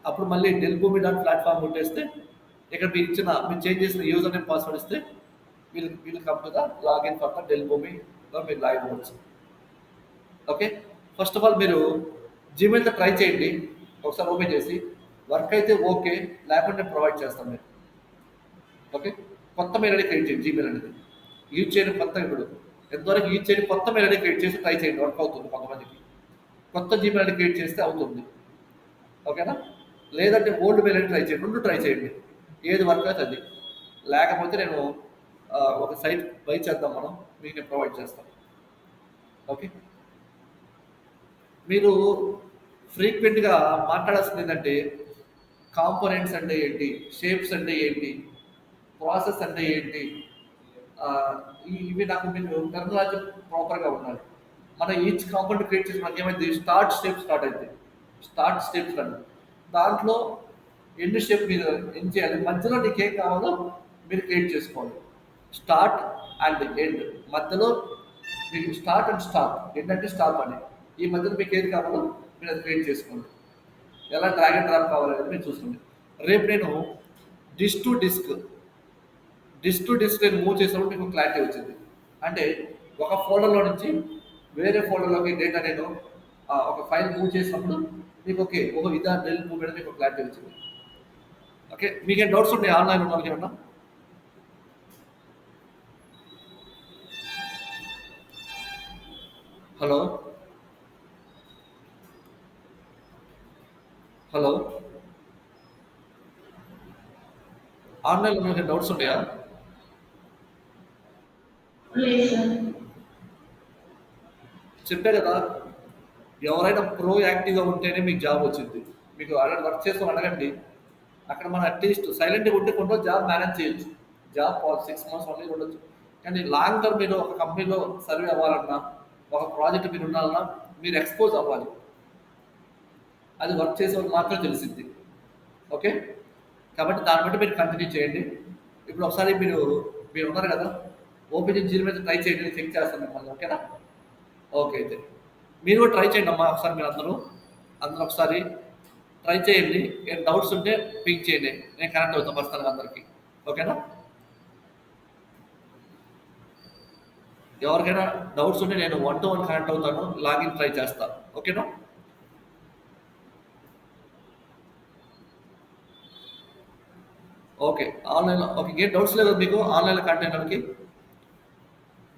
Speaker 1: అప్పుడు మళ్ళీ డెల్ భూమి డాట్ ప్లాట్ఫామ్ కొట్టేస్తే ఇక్కడ మీరు చేంజ్ చేసిన యూజర్ నేమ్ పాస్వర్డ్ ఇస్తే వీళ్ళు come to the login for the Dell భూమిలో మీరు లాగిన్ అవ్వచ్చు. ఓకే, ఫస్ట్ ఆఫ్ ఆల్ మీరు జీమెయిల్తో ట్రై చేయండి ఒకసారి ఓపెన్ చేసి. వర్క్ అయితే ఓకే, లేకుంటే నేను ప్రొవైడ్ చేస్తాను మీరు. ఓకే, కొత్త మెయిల్ ఐడి క్రియేట్ చేయండి. జీమెయిల్ అనేది యూజ్ చేయడం కొత్త, ఇప్పుడు ఎంతవరకు యూజ్ చేయడం కొత్త మెయిల్ ఐడి క్రియేట్ చేసి ట్రై చేయండి, వర్క్ అవుతుంది కొంతమందికి. కొత్త జీమెయిల్ ఐడి క్రియేట్ చేస్తే అవుతుంది. ఓకేనా, లేదంటే ఓల్డ్ మెయిల్ ఐడి ట్రై చేయండి, రెండు ట్రై చేయండి, ఏది వర్క్ అయితే అది. లేకపోతే నేను ఒక సైట్ బై చేద్దాం, మనం మీకు నేను ప్రొవైడ్ చేస్తాను. ఓకే, మీరు ఫ్రీక్వెంట్గా మాట్లాడాల్సింది ఏంటంటే కాంపోనెంట్స్ అంటే ఏంటి, షేప్స్ అంటే ఏంటి, ప్రాసెస్ అంటే ఏంటి, ఆ, ఇవి నాకు మీరు టెర్మినాలజీ ప్రాపర్గా ఉండాలి. మన ఈచ్ కాంపోనెంట్ క్రియేట్ చేసిన మనకి ఏమైంది, స్టార్ట్ అయింది. స్టార్ట్ స్టెప్స్ అండి, దాంట్లో ఎన్ని స్టెప్ మీరు ఏం చేయాలి, మధ్యలో నీకు ఏం కావాలో మీరు క్రియేట్ చేసుకోండి. స్టార్ట్ అండ్ ఎండ్, మధ్యలో మీకు స్టార్ట్ అండ్ స్టాప్, ఎండ్ అంటే స్టాప్ అని, ఈ మధ్యలో మీకు ఏది కావాలో మీరు అది క్రియేట్ చేసుకోండి. ఎలా డ్రాగ్ అండ్ డ్రాప్ కావాలనేది మీరు చూసుకోండి. రేపు నేను డిస్క్ టు డిస్క్ నేను మూవ్ చేసినప్పుడు మీకు క్లారిటీ వచ్చింది. అంటే ఒక ఫోల్డర్లో నుంచి వేరే ఫోల్డర్లోకి డేటా నేను ఒక ఫైల్ మూవ్ చేసినప్పుడు మీకు ఒక ఇదా డెల్ మూవ్ మీద మీకు క్లారిటీ వచ్చింది. ఓకే, మీకేం డౌట్స్ ఉంటాయి ఆన్లైన్ ఉన్న వాళ్ళకి ఏమన్నా? హలో హలో, ఆన్లైన్లో మీకు డౌట్స్ ఉంటాయా?
Speaker 2: లేదు సార్.
Speaker 1: చెప్పే కదా, ఎవరైనా ప్రో యాక్టివ్గా ఉంటేనే మీకు జాబ్ వచ్చింది. మీకు అలా వర్క్ చేస్తాం అడగండి. అక్కడ మనం అట్లీస్ట్ సైలెంట్గా ఉంటే కొన్ని రోజులు జాబ్ మేనేజ్ చేయొచ్చు. జాబ్ 6 months ఓన్లీ ఉండొచ్చు. కానీ లాంగ్ టర్మ్ మీరు ఒక కంపెనీలో సర్వే అవ్వాలన్నా, ఒక ప్రాజెక్ట్ మీరు ఉండాలన్నా మీరు ఎక్స్పోజ్ అవ్వాలి. అది వర్క్ చేసే వాళ్ళు మాత్రం తెలిసింది. ఓకే, కాబట్టి దాన్ని బట్టి మీరు కంటిన్యూ చేయండి. ఇప్పుడు ఒకసారి మీరు ఉన్నారు కదా, ఓపెన్ జీరో మీద ట్రై చేయండి, నేను చెక్ చేస్తాను మిమ్మల్ని. ఓకేనా? ఓకే, అయితే మీరు కూడా ట్రై చేయండి అమ్మా ఒకసారి. మీరు అందరూ ఒకసారి ట్రై చేయండి. ఏం డౌట్స్ ఉంటే పింక్ చేయండి, నేను కనెక్ట్ అవుతాను పర్సనల్గా అందరికీ. ఓకేనా? ఎవరికైనా డౌట్స్ ఉంటే నేను 1-to-1 కనెక్ట్ అవుతాను, లాగిన్ ట్రై చేస్తాను. ఓకేనా? ఓకే, ఆన్లైన్లో ఓకే, ఏం డౌట్స్ లేదు మీకు ఆన్లైన్లో కనెక్ట్ అయినకి?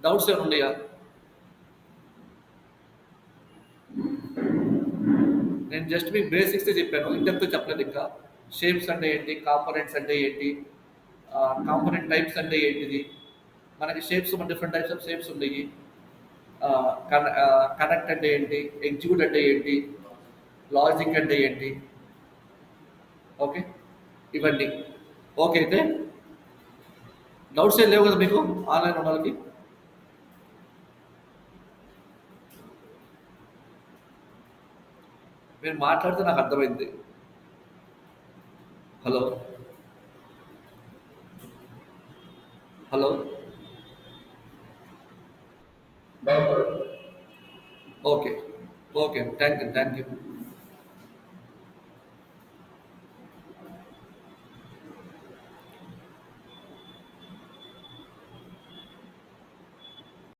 Speaker 1: డౌట్స్ ఏమైనా ఉన్నాయా? నేను జస్ట్ మీకు బేసిక్స్ చెప్పాను, ఇంతకు చెప్పలేదు. ఇంకా షేప్స్ అంటే ఏంటి, కాంపోనెంట్స్ అంటే ఏంటి, కాంపోనెంట్ టైప్స్ అంటే ఏంటిది, మనకి shapes different types of shapes ఉన్నాయి. కనెక్ట్ అంటే ఏంటి, ఎగ్జిక్యూట్ అంటే ఏంటి, లాజిక్ అంటే ఏంటి. ఓకే, ఇవన్నీ. ఓకే, అయితే డౌట్స్ ఏం లేవు కదా మీకు ఆన్లైన్ ఉన్న వాళ్ళకి? మీరు మాట్లాడితే నాకు అర్థమైంది. Hello hello, okay okay, thank you.